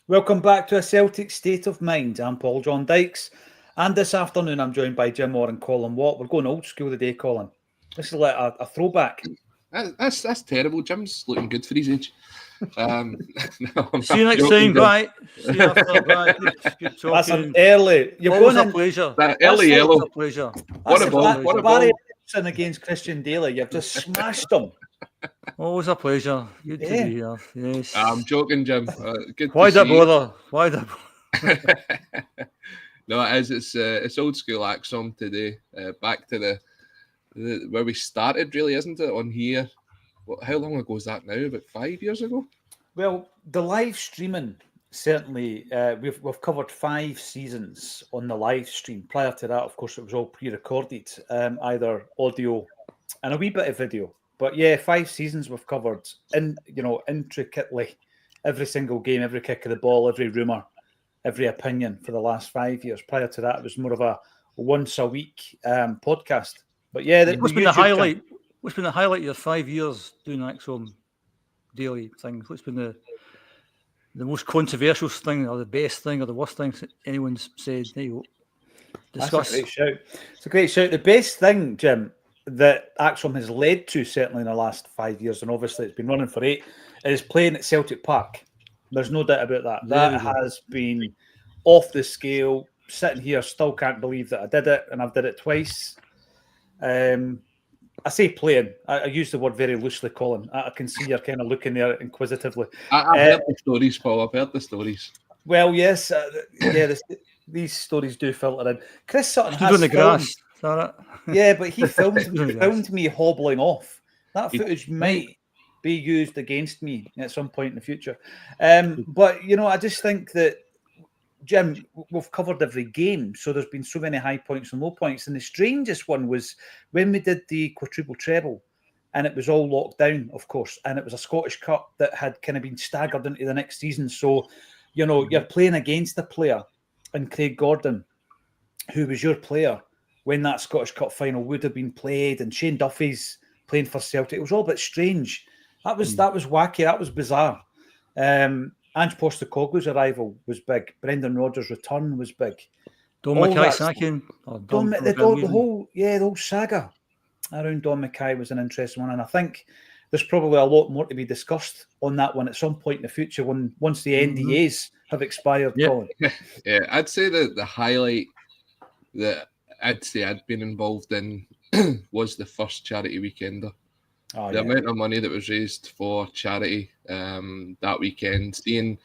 Welcome back to A Celtic State of Mind. I'm Paul John Dykes, and this afternoon I'm joined by Jim Moore and Colin Watt. We're going old school today, Colin. This is like a throwback. That's terrible. Jim's looking good for his age. See you next time. Bye. See you after. Bye. Good talking. That's an early. You're always a pleasure. Early yellow. A pleasure. What a ball! What a Barry ball! against Christian Daly. You've just smashed them. Always a pleasure. Good to be here. Yes. I'm joking, Jim. Good. Why to that bother? Why that? No, it is. It's old school Acsom today. Back to the where we started, really, isn't it? On here. How long ago is that now? About 5 years ago. Well, the live streaming certainly. We've covered 5 seasons on the live stream. Prior to that, of course, it was all pre-recorded, either audio and a wee bit of video. But yeah, 5 seasons we've covered intricately every single game, every kick of the ball, every rumour, every opinion for the last 5 years. Prior to that, it was more of a once a week podcast. But yeah, what's been the highlight? What's been the highlight of your 5 years doing Acsom daily things? What's been the most controversial thing, or the best thing, or the worst thing anyone's said? There you go. Discuss. That's a great shout. It's a great shout. The best thing, Jim, that Acsom has led to, certainly in the last 5 years, and obviously it's been running for 8, is playing at Celtic Park. There's no doubt about that. That has been off the scale. Sitting here, still can't believe that I did it, and I've did it twice. I say playing. I use the word very loosely, Colin. I can see you're kind of looking there inquisitively. I've heard the stories, Paul. I've heard the stories. Well, yes. These stories do filter in. Chris Sutton has on the grass. Yeah, but he filmed me hobbling off. That footage might be used against me at some point in the future. But, I just think that, Jim, we've covered every game, so there's been so many high points and low points. And the strangest one was when we did the quadruple treble, and it was all locked down, of course, and it was a Scottish Cup that had kind of been staggered into the next season. So, you're playing against a player, and Craig Gordon, who was your player when that Scottish Cup final would have been played, and Shane Duffy's playing for Celtic. It was all a bit strange. That was wacky. That was bizarre. Ange Postecoglou's arrival was big. Brendan Rodgers' return was big. Don Mackay sacking. The whole saga around Don Mackay was an interesting one, and I think there's probably a lot more to be discussed on that one at some point in the future once the NDAs have expired. Colin. Yeah, I'd say that the highlight that I'd say I'd been involved in was the first charity weekender. The amount of money that was raised for charity that weekend, seeing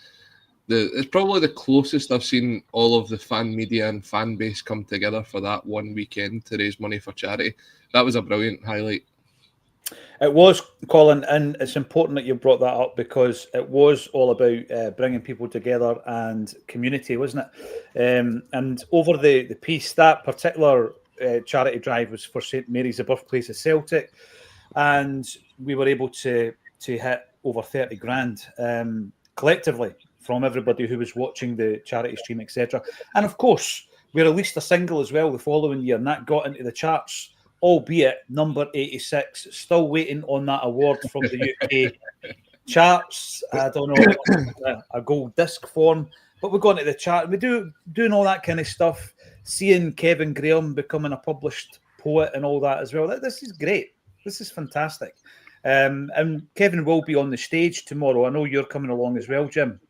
it's probably the closest I've seen all of the fan media and fan base come together for that one weekend to raise money for charity. That was a brilliant highlight. It was, Colin, and it's important that you brought that up because it was all about bringing people together and community, wasn't it? And over the piece, that particular charity drive was for St Mary's, the birthplace of Celtic. And we were able to hit over 30 grand collectively from everybody who was watching the charity stream, etc. And of course, we released a single as well the following year, and that got into the charts, albeit number 86. Still waiting on that award from the UK charts. I don't know, a gold disc form, but we got into the chart. We doing all that kind of stuff, seeing Kevin Graham becoming a published poet and all that as well. This is great. This is fantastic. And Kevin will be on the stage tomorrow. I know you're coming along as well, Jim.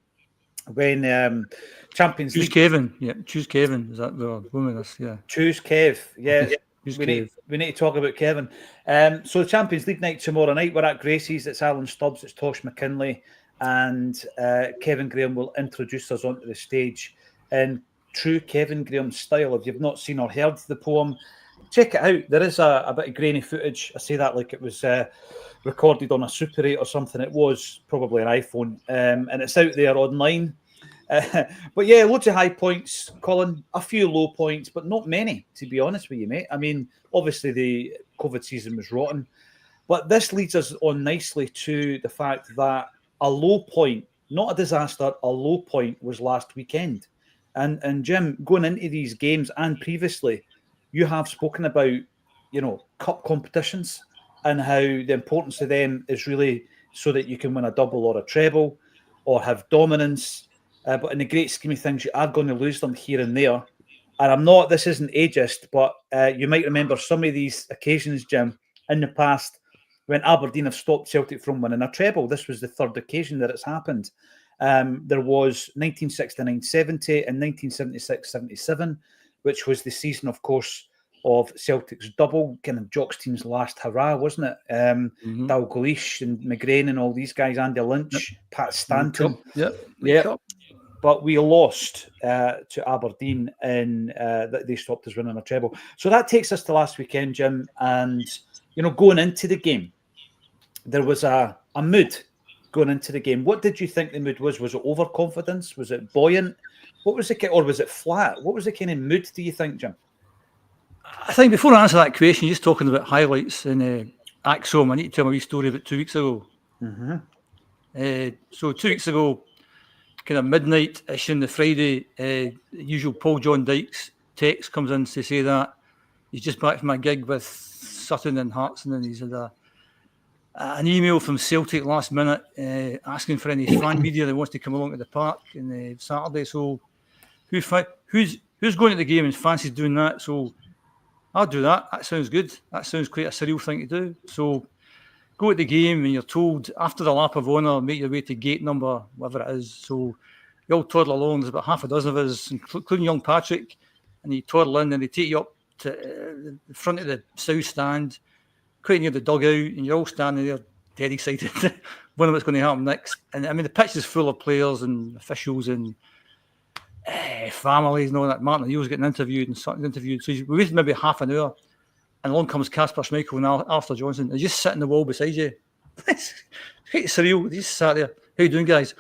When Champions League. Choose Kevin. Yeah, choose Kevin. Is that the woman? Yeah. Choose Kev. Yeah. We need to talk about Kevin. So the Champions League night tomorrow night, we're at Gracie's. It's Alan Stubbs, it's Tosh McKinley, and Kevin Graham will introduce us onto the stage in true Kevin Graham style. If you've not seen or heard the poem, check it out. There is a bit of grainy footage. I say that like it was recorded on a Super 8 or something. It was probably an iPhone, and it's out there online. But yeah, loads of high points, Colin. A few low points, but not many, to be honest with you, mate. I mean, obviously the COVID season was rotten, but this leads us on nicely to the fact that a low point, not a disaster, a low point was last weekend. And Jim, going into these games and previously, you have spoken about, cup competitions and how the importance of them is really so that you can win a double or a treble or have dominance. but in the great scheme of things, you are going to lose them here and there. And this isn't ageist, but you might remember some of these occasions, Jim, in the past when Aberdeen have stopped Celtic from winning a treble. This was the third occasion that it's happened. There was 1969-70 and 1976-77, which was the season, of course, of Celtic's double, kind of Jock's team's last hurrah, wasn't it? Dalglish and McGrain and all these guys, Andy Lynch, Pat Stanton. Yep. But we lost to Aberdeen and they stopped us winning a treble. So that takes us to last weekend, Jim. And, going into the game, there was a mood going into the game. What did you think the mood was? Was it overconfidence? Was it buoyant? What was it, or was it flat? What was the kind of mood, do you think, Jim? I think before I answer that question, just talking about highlights in Acsom, I need to tell my wee story about 2 weeks ago. So 2 weeks ago, kind of midnight-ish on the Friday, usual Paul John Dykes text comes in to say that he's just back from a gig with Sutton and Hartson, and he's had an email from Celtic last minute asking for any fan media that wants to come along to the park on Saturday. So who's going to the game and fancies doing that? So I'll do that. That sounds good. That sounds quite a surreal thing to do. So go to the game and you're told after the lap of honour, make your way to gate number, whatever it is. So you all toddle along. There's about half a dozen of us, including young Patrick, and you toddle in and they take you up to the front of the south stand, quite near the dugout, and you're all standing there dead excited, wondering what's going to happen next. And I mean, the pitch is full of players and officials and families and all that. Martin O'Neill's getting interviewed and Sutton's interviewed. So we waited maybe half an hour, and along comes Casper Schmeichel and Arthur Johnson. They just sit in the wall beside you. It's quite surreal. They just sat there. How you doing, guys?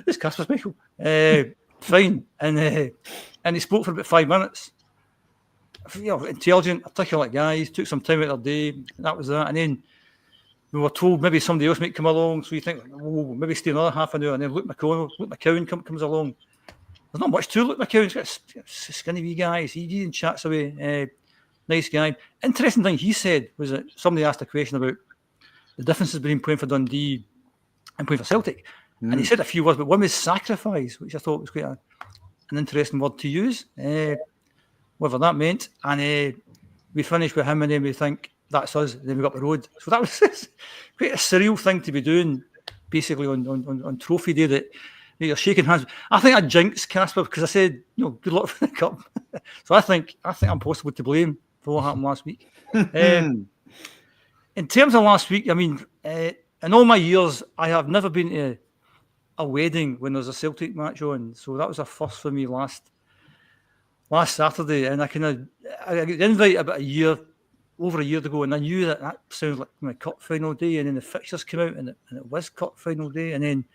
This Casper Schmeichel. Fine. And he spoke for about 5 minutes. Intelligent, articulate guys. Took some time out of their day. That was that. And then we were told maybe somebody else might come along. So you think, maybe stay another half an hour. And then Luke McCowan comes along. There's not much to Luke McCowan. He's got skinny wee guys. He chats away. Nice guy. Interesting thing he said was that somebody asked a question about the differences between playing for Dundee and playing for Celtic. And he said a few words, but one was sacrifice, which I thought was quite an interesting word to use, whatever that meant. And we finished with him and then we think, that's us. And then we got the road. So that was quite a surreal thing to be doing, basically on Trophy Day, that you're shaking hands. I think I jinxed Casper because I said, good luck for the cup. So I think I'm possibly to blame for what happened last week. In terms of last week, I mean, in all my years, I have never been to a wedding when there's a Celtic match on. So that was a first for me last Saturday. And I got the invite about over a year ago, and I knew that sounded like my cup final day. And then the fixtures came out, and it was cup final day. And then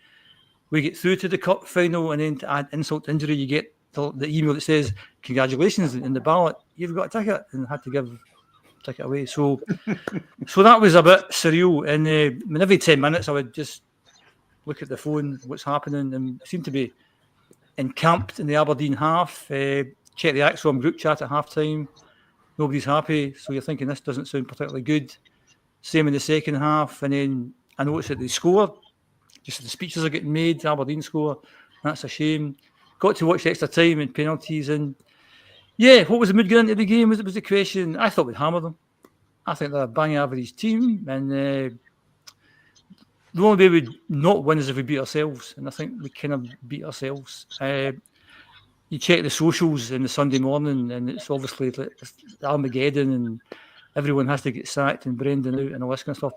we get through to the cup final, and then to add insult to injury, you get the email that says, congratulations, in the ballot, you've got a ticket, and I had to give the ticket away. So that was a bit surreal. And every 10 minutes, I would just look at the phone, what's happening, and seemed to be encamped in the Aberdeen half. Check the Acsom group chat at half-time. Nobody's happy, so you're thinking this doesn't sound particularly good. Same in the second half, and then I noticed that they scored. Just the speeches are getting made, Aberdeen score. That's a shame. Got to watch extra time and penalties. And yeah, what was the mood going into the game was the question. I thought we'd hammer them. I think they're a bang average team. And the only way we'd not win is if we beat ourselves. And I think we kind of beat ourselves. You check the socials in the Sunday morning, and it's obviously it's Armageddon, and everyone has to get sacked and Brendan out and all this kind of stuff.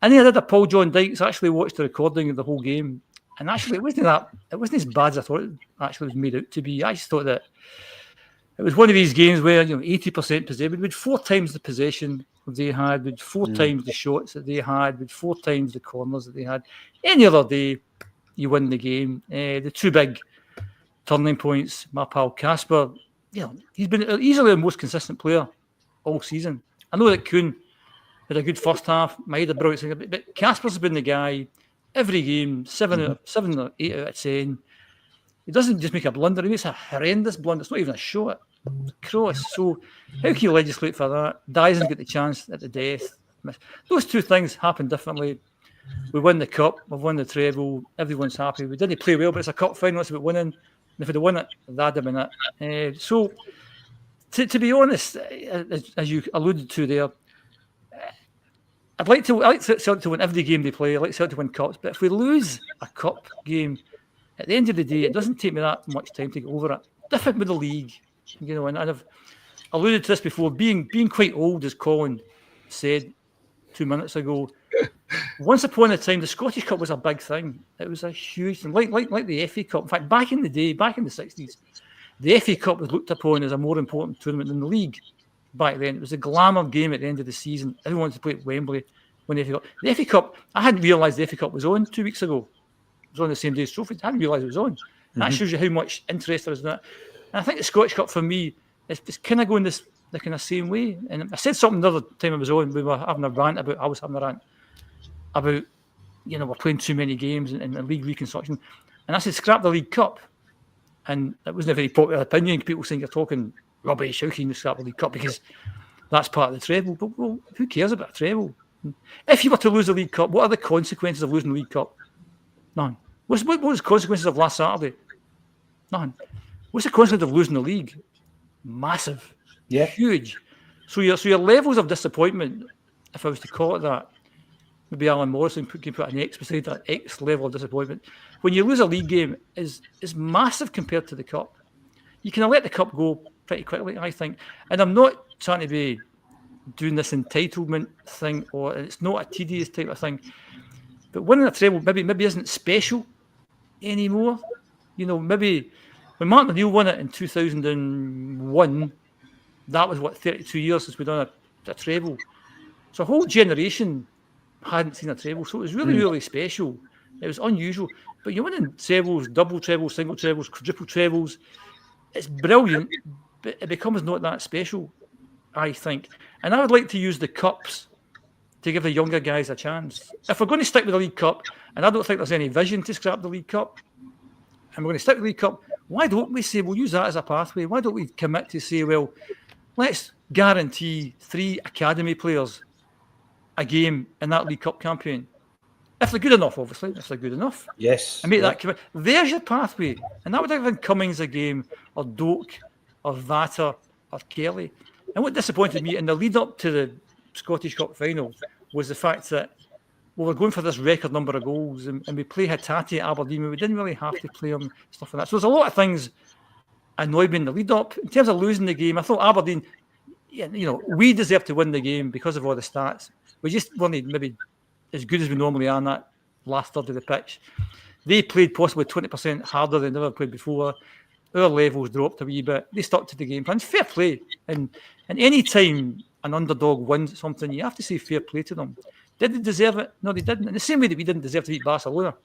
And then I did a Paul John Dykes, actually watched the recording of the whole game. And actually, it wasn't as bad as I thought it actually was made out to be. I just thought that it was one of these games where 80% possession. We had 4 times the possession they had, with 4 times the shots that they had, with 4 times the corners that they had. Any other day, you win the game. The 2 big turning points, my pal Casper, he's been easily the most consistent player all season. I know that Kuhn had a good first half, made a brilliant second, but Casper's been the guy. Every game, 7 or 8 out of 10. He doesn't just make a blunder, he makes a horrendous blunder. It's not even a shot. Cross. So how can you legislate for that? Dyson's got the chance at the death. Those 2 things happen differently. We win the cup, we've won the treble, everyone's happy. We didn't play well, but it's a cup final, it's about winning. if they'd won it, that'd have been it. So, to be honest, as you alluded to there, I'd like Celtic to win every game they play. I'd like Celtic to win cups. But if we lose a cup game, at the end of the day, it doesn't take me that much time to get over it. Different with the league, and I've alluded to this before. Being quite old, as Colin said 2 minutes ago. Once upon a time, the Scottish Cup was a big thing. It was a huge thing, like the FA Cup. In fact, back in the day, back in the 60s, the FA Cup was looked upon as a more important tournament than the league. Back then, it was a glamour game at the end of the season. Everyone wanted to play at Wembley when the FA Cup. I hadn't realised the FA Cup was on 2 weeks ago. It was on the same day as trophies. I hadn't realised it was on. That shows you how much interest there is in that. And I think the Scottish Cup for me is kind of going the kind of same way. And I said something the other time I was on. We were having a rant about. I was having a rant about we're playing too many games in the league reconstruction, and I said scrap the League Cup. And it wasn't a very popular opinion. People saying you're talking rubbish. How can you scrap the League Cup? Because that's part of the treble. But well, who cares about a treble? If you were to lose the League Cup, what are the consequences of losing the League Cup? None. What was the consequences of last Saturday? None. What's the consequence of losing the league? Massive. Yeah. Huge. So your levels of disappointment, if I was to call it that, maybe Alan Morrison can put an X beside that X level of disappointment. When you lose a league game, is massive compared to the cup. You can let the cup go pretty quickly, I think. And I'm not trying to be doing this entitlement thing, or it's not a tedious type of thing. But winning a treble maybe isn't special anymore. Maybe when Martin O'Neill won it in 2001, that was 32 years since we'd done a treble. So a whole generation hadn't seen a treble, so it was really, really special. It was unusual. But you're winning trebles, double trebles, single trebles, quadruple trebles. It's brilliant, but it becomes not that special, I think. And I would like to use the cups to give the younger guys a chance. If we're going to stick with the League Cup, and I don't think there's any vision to scrap the League Cup, and we're going to stick with the League Cup, why don't we say we'll use that as a pathway? Why don't we commit to say, well, let's guarantee 3 academy players a game in that League Cup campaign? If they're good enough, obviously, if they're good enough. Yes. And make that commit. There's your pathway. And that would have been Cummings a game, or Doak, or Vatter, or Kelly. And what disappointed me in the lead up to the Scottish Cup final was the fact that we're going for this record number of goals, and we play Hatate at Aberdeen. We didn't really have to play them, stuff like that. So there's a lot of things annoyed me in the lead up. In terms of losing the game, I thought Aberdeen, we deserve to win the game because of all the stats. We just weren't maybe as good as we normally are in that last third of the pitch. They played possibly 20% harder than they ever played before. Our levels dropped a wee bit. They stuck to the game plan. It's fair play. And any time an underdog wins something, you have to say fair play to them. Did they deserve it? No, they didn't. In the same way that we didn't deserve to beat Barcelona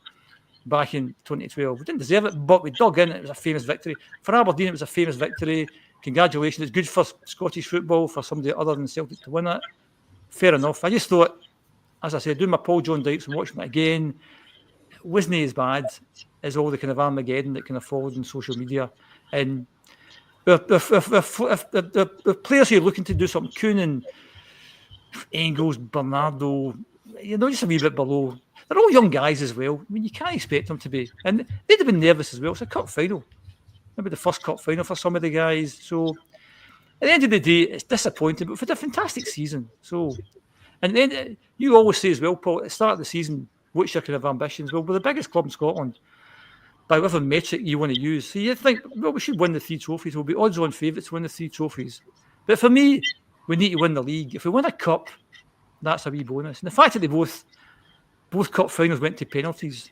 back in 2012. We didn't deserve it, but we dug in. It was a famous victory. For Aberdeen, it was a famous victory. Congratulations. It's good for Scottish football, for somebody other than Celtic to win it. Fair enough. I just thought, as I said, doing my Paul John Dykes and watching it again, it wasn't as bad as all the kind of Armageddon that kind of followed on social media. And the players who are looking to do something, Kuhn, Engels, Bernardo, just a wee bit below. They're all young guys as well. I mean, you can't expect them to be. And they'd have been nervous as well. It's a cup final. Maybe the first cup final for some of the guys. So at the end of the day, it's disappointing, but for a fantastic season. So, and then you always say as well, Paul, at the start of the season, what's your kind of ambitions? Well, we're the biggest club in Scotland by whatever metric you want to use. So you think, well, we should win the 3 trophies. We'll be odds-on favourites to win the 3 trophies. But for me, we need to win the league. If we win a cup, that's a wee bonus. And the fact that they both cup finals went to penalties,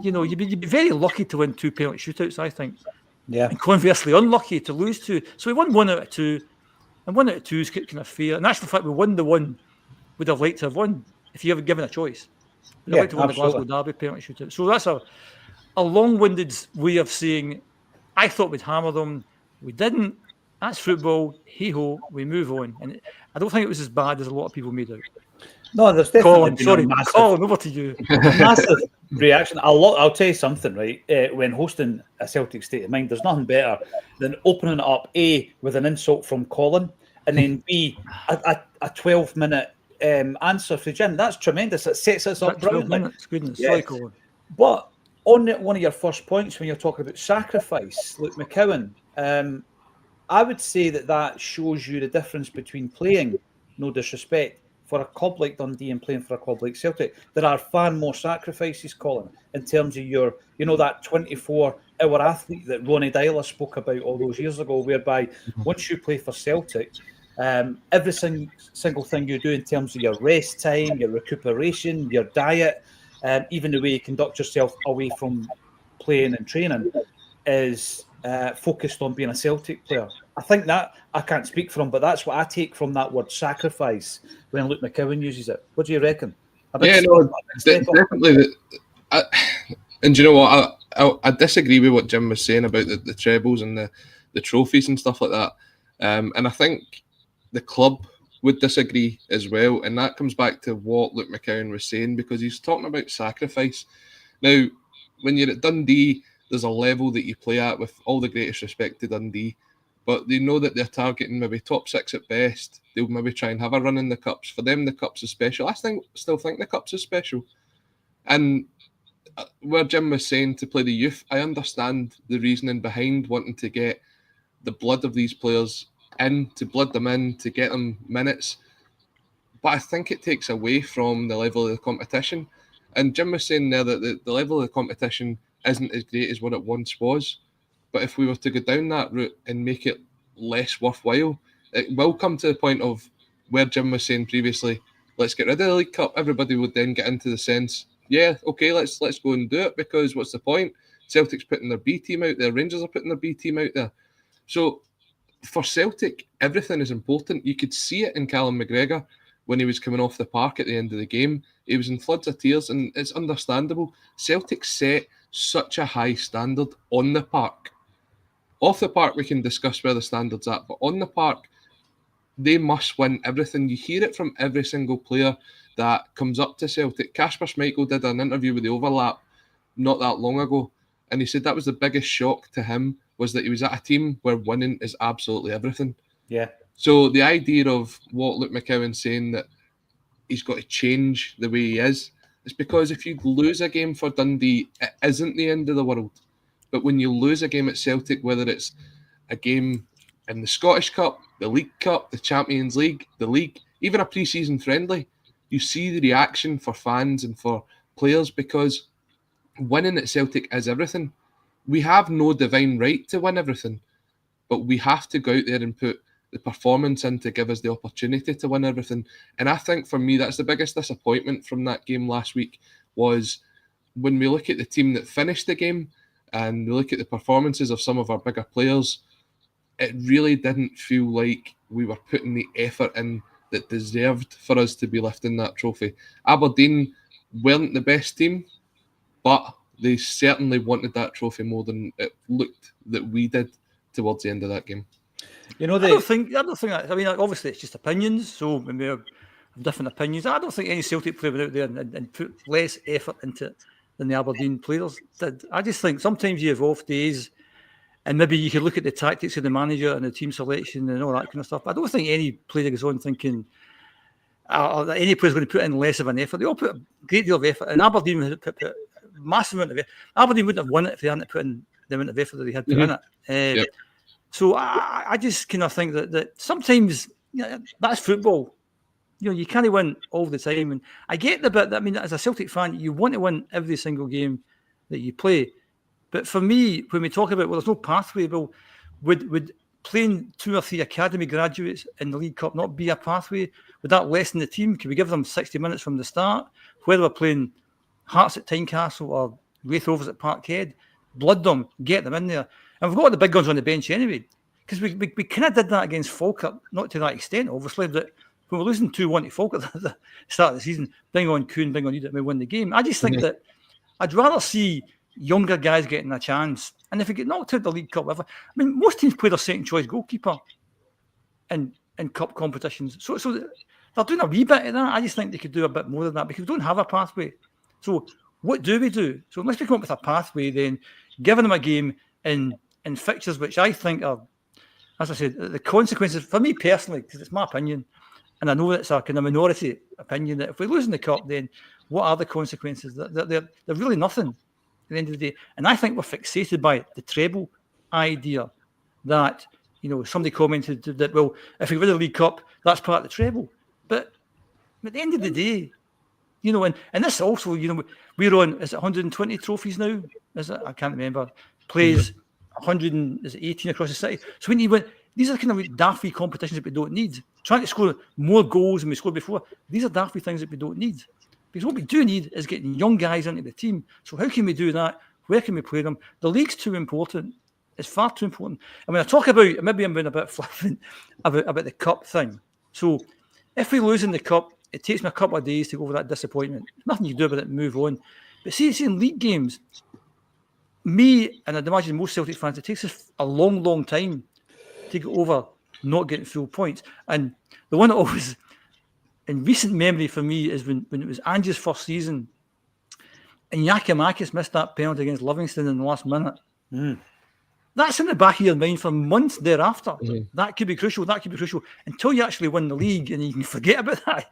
you'd be very lucky to win 2 penalty shootouts, I think. Yeah. And conversely, unlucky to lose 2. So we won 1 out of 2, and 1 out of 2 is kind of fair. And actually, the fact we won the 1 would have liked to have won if you ever given a choice. We'd have liked to win the Glasgow Derby penalty shootout. So that's a long-winded way of saying, I thought we'd hammer them. We didn't. That's football. Hey-ho, we move on. And I don't think it was as bad as a lot of people made out. No, there's definitely been a massive... Colin, over to you. Massive reaction. I'll tell you something, right? When hosting a Celtic State of Mind, there's nothing better than opening it up, A, with an insult from Colin, and then B, a 12-minute answer for Jim. That's tremendous. It sets us up 12 brilliantly. minutes, goodness. Yes. Sorry, Colin. But On one of your first points when you're talking about sacrifice, Luke McCowan, I would say that shows you the difference between playing, no disrespect, for a club like Dundee and playing for a club like Celtic. There are far more sacrifices, Colin, in terms of that 24-hour athlete that Ronnie Dyler spoke about all those years ago, whereby once you play for Celtic, every single thing you do in terms of your rest time, your recuperation, your diet, even the way you conduct yourself away from playing and training is focused on being a Celtic player. I think that, I can't speak for him, but that's what I take from that word sacrifice when Luke McCowan uses it. What do you reckon? Definitely. And do you know what? I disagree with what Jim was saying about the trebles and the trophies and stuff like that. And I think the club would disagree as well. And that comes back to what Luke McCowan was saying, because he's talking about sacrifice. Now, when you're at Dundee, there's a level that you play at, with all the greatest respect to Dundee, but they know that they're targeting maybe top 6 at best. They'll maybe try and have a run in the Cups. For them, the Cups is special. I still think the Cups is special. And where Jim was saying to play the youth, I understand the reasoning behind wanting to get the blood of these players in, to blood them in, to get them minutes. But I think it takes away from the level of the competition. And Jim was saying there that the level of the competition isn't as great as what it once was. But if we were to go down that route and make it less worthwhile, it will come to the point of where Jim was saying previously, let's get rid of the League Cup. Everybody would then get into the sense, yeah, okay, let's go and do it, because what's the point? Celtic's putting their B team out there, Rangers are putting their B team out there. So for Celtic, everything is important. You could see it in Callum McGregor when he was coming off the park at the end of the game. He was in floods of tears, and it's understandable. Celtic set such a high standard on the park. Off the park, we can discuss where the standard's at, but on the park, they must win everything. You hear it from every single player that comes up to Celtic. Kasper Schmeichel did an interview with the Overlap not that long ago, and he said that was the biggest shock to him, was that he was at a team where winning is absolutely everything. Yeah. So the idea of what Luke McCowan's saying, that he's got to change the way he is because if you lose a game for Dundee, it isn't the end of the world. But when you lose a game at Celtic, whether it's a game in the Scottish Cup, the League Cup, the Champions League, the league, even a pre-season friendly, you see the reaction for fans and for players, because winning at Celtic is everything. We have no divine right to win everything, but we have to go out there and put the performance in to give us the opportunity to win everything. And I think for me, that's the biggest disappointment from that game last week, was when we look at the team that finished the game and we look at the performances of some of our bigger players, it really didn't feel like we were putting the effort in that deserved for us to be lifting that trophy. Aberdeen weren't the best team, but they certainly wanted that trophy more than it looked that we did towards the end of that game. I don't think that. I mean, obviously, it's just opinions, so we may have different opinions. I don't think any Celtic player went out there and put less effort into it than the Aberdeen players did. I just think sometimes you have off days, and maybe you could look at the tactics of the manager and the team selection and all that kind of stuff. I don't think any player goes on thinking any player's going to put in less of an effort. They all put a great deal of effort, and Aberdeen would put a massive amount of effort. Aberdeen wouldn't have won it if they hadn't put in the amount of effort that they had put in it. Yep. So I just kind of think that sometimes that's football. You can't win all the time. And I get the bit that, I mean, as a Celtic fan, you want to win every single game that you play. But for me, when we talk about, there's no pathway, would playing 2 or 3 academy graduates in the League Cup not be a pathway? Would that lessen the team? Could we give them 60 minutes from the start? Whether we're playing Hearts at Tynecastle or Raith Rovers at Parkhead, blood them, get them in there. And we've got the big guns on the bench anyway, because we kind of did that against Falkirk, not to that extent, obviously, but when we're losing 2-1 to Falkirk at the start of the season, bring on Kuhn, bring on Udit, we win the game. I just think that I'd rather see younger guys getting a chance. And if we get knocked out the League Cup, whatever, I mean, most teams play their second choice goalkeeper in cup competitions. So they're doing a wee bit of that. I just think they could do a bit more than that, because we don't have a pathway. So what do we do? So unless we come up with a pathway, then giving them a game in fixtures, which I think are, as I said, the consequences, for me personally, because it's my opinion, and I know it's a kind of minority opinion, that if we lose in the cup, then what are the consequences? They're really nothing. the end of the day. And I think we're fixated by the treble idea that, somebody commented that, well, if we win the League Cup, that's part of the treble. But at the end of the day, and this also, we're on, is it 120 trophies now? Is it? I can't remember. Plays 118 across the city. So when you win, these are kind of daffy competitions that we don't need. Trying to score more goals than we scored before, these are daffy things that we don't need. Because what we do need is getting young guys into the team. So how can we do that? Where can we play them? The league's too important. It's far too important. And when I talk about, maybe I'm being a bit flippant about the cup thing. So if we lose in the cup, it takes me a couple of days to go over that disappointment. Nothing you can do about it and move on. But see in league games, me, and I'd imagine most Celtic fans, it takes us a long, long time to get over not getting full points. And the one that always, in recent memory for me, is when it was Ange's first season and Yakimakis missed that penalty against Livingston in the last minute. That's in the back of your mind for months thereafter. That could be crucial. Until you actually win the league and you can forget about that.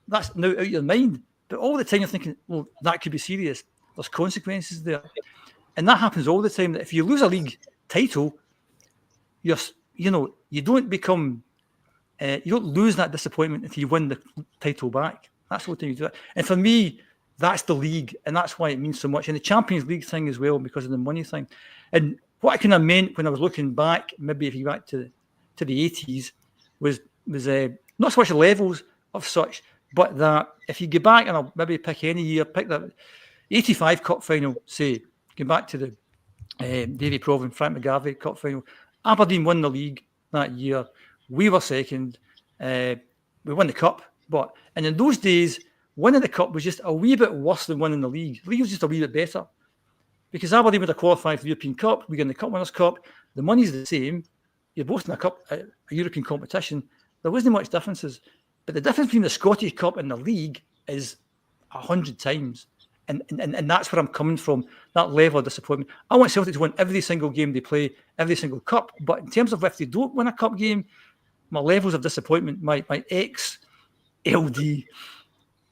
That's now out of your mind. But all the time you're thinking, well, that could be serious. There's consequences there. And that happens all the time. That if you lose a league title, you don't become, you don't lose that disappointment until you win the title back. That's the time you do it. And for me, that's the league, and that's why it means so much. And the Champions League thing as well, because of the money thing. And what I kind of meant when I was looking back, maybe if you go back to the 80s, was not so much the levels of such, but that if you go back, and I'll maybe pick any year, pick that 85 Cup final, say, go back to the Davy Provan, Frank McGarvey Cup final. Aberdeen won the league that year. We were second. We won the cup. And in those days, winning the cup was just a wee bit worse than winning the league. The league was just a wee bit better. Because Aberdeen would have qualified for the European Cup. We get in the Cup Winners' Cup. The money's the same. You're both in a European competition. There wasn't much differences. But the difference between the Scottish Cup and the league is 100 times. And that's where I'm coming from, that level of disappointment. I want Celtic to win every single game they play, every single cup. But in terms of if they don't win a cup game, my levels of disappointment, my ex-LD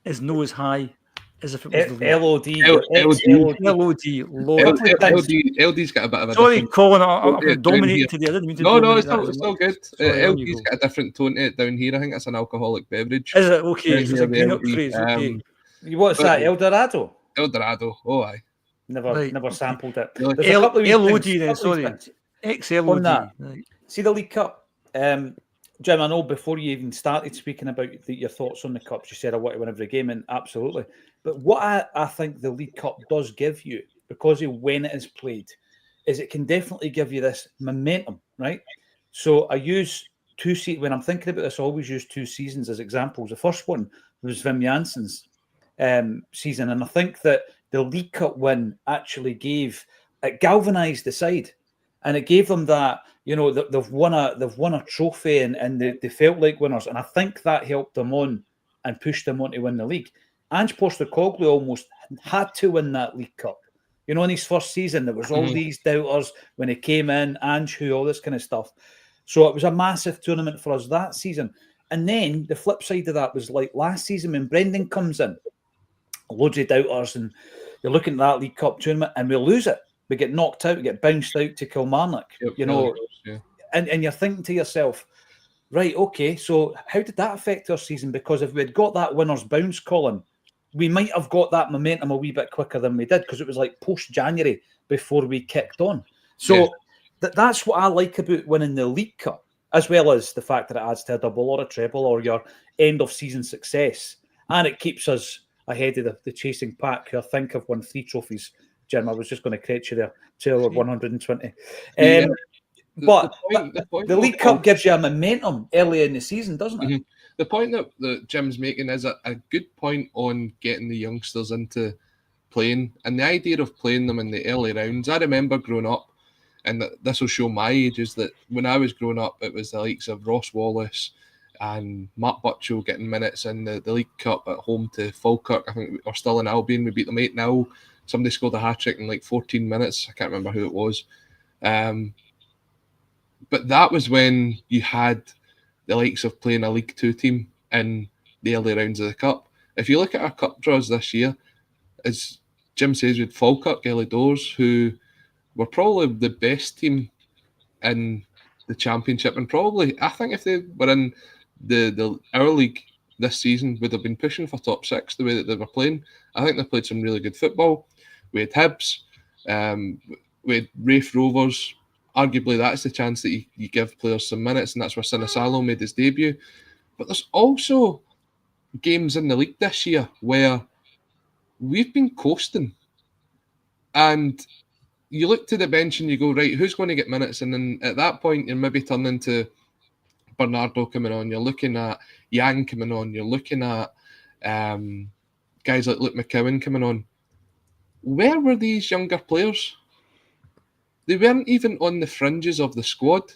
is no as high as if it was the LD's got a bit of a sorry, different... Colin, I'm dominating today. I didn't mean to it's all good. LD's got a different tone to it down here. I think it's an alcoholic beverage. Is it? Okay. It's a green-up phrase. Okay. What's that, Eldorado? Eldorado. Oh, aye. Never sampled it. LOD then, sorry. Ex-LOD. See the League Cup? Jim, I know before you even started speaking about your thoughts on the Cups, you said I want to win every game, and absolutely. But what I think the League Cup does give you, because of when it is played, is it can definitely give you this momentum, right? So I use when I'm thinking about this, I always use 2 seasons as examples. The first one was Wim Janssen's season, and I think that the League Cup win actually galvanised the side, and it gave them that, they've won a trophy and they felt like winners, and I think that helped them on and pushed them on to win the league. Ange Postecoglou almost had to win that League Cup. In his first season, there was all these doubters when he came in, Ange who, all this kind of stuff. So it was a massive tournament for us that season. And then the flip side of that was like last season when Brendan comes in, loads of doubters, and you're looking at that League Cup tournament and we lose it. We get knocked out, we get bounced out to Kilmarnock, and you're thinking to yourself, right, okay, so how did that affect our season? Because if we had got that winner's bounce, Colin, we might have got that momentum a wee bit quicker than we did, because it was like post-January before we kicked on. So that's what I like about winning the League Cup, as well as the fact that it adds to a double or a treble or your end-of-season success. And it keeps us ahead of the chasing pack, who I think have won 3 trophies. Jim, I was just going to correct you there, to 120. But the League Cup gives you a momentum early in the season, doesn't it? The point that Jim's making is a good point on getting the youngsters into playing, and the idea of playing them in the early rounds. I remember growing up, and this will show my age, is that when I was growing up, it was the likes of Ross Wallace and Mark Butchell getting minutes in the League Cup at home to Falkirk. I think we're still in Albion. We beat them 8-0. Somebody scored a hat-trick in like 14 minutes. I can't remember who it was. But that was when you had the likes of playing a League 2 team in the early rounds of the Cup. If you look at our Cup draws this year, as Jim says with Falkirk, Ellie Doors, who were probably the best team in the Championship, and probably, I think if they were in our league this season, would have been pushing for top 6 the way that they were playing. I think they played some really good football. We had Hibs, we had Rafe Rovers. Arguably, that's the chance that you give players some minutes, and that's where Sinisalo made his debut. But there's also games in the league this year where we've been coasting, and you look to the bench and you go, right, who's going to get minutes? And then at that point, you're maybe turning to Bernardo coming on. You're looking at Yang coming on. You're looking at guys like Luke McCowan coming on. Where were these younger players? They weren't even on the fringes of the squad.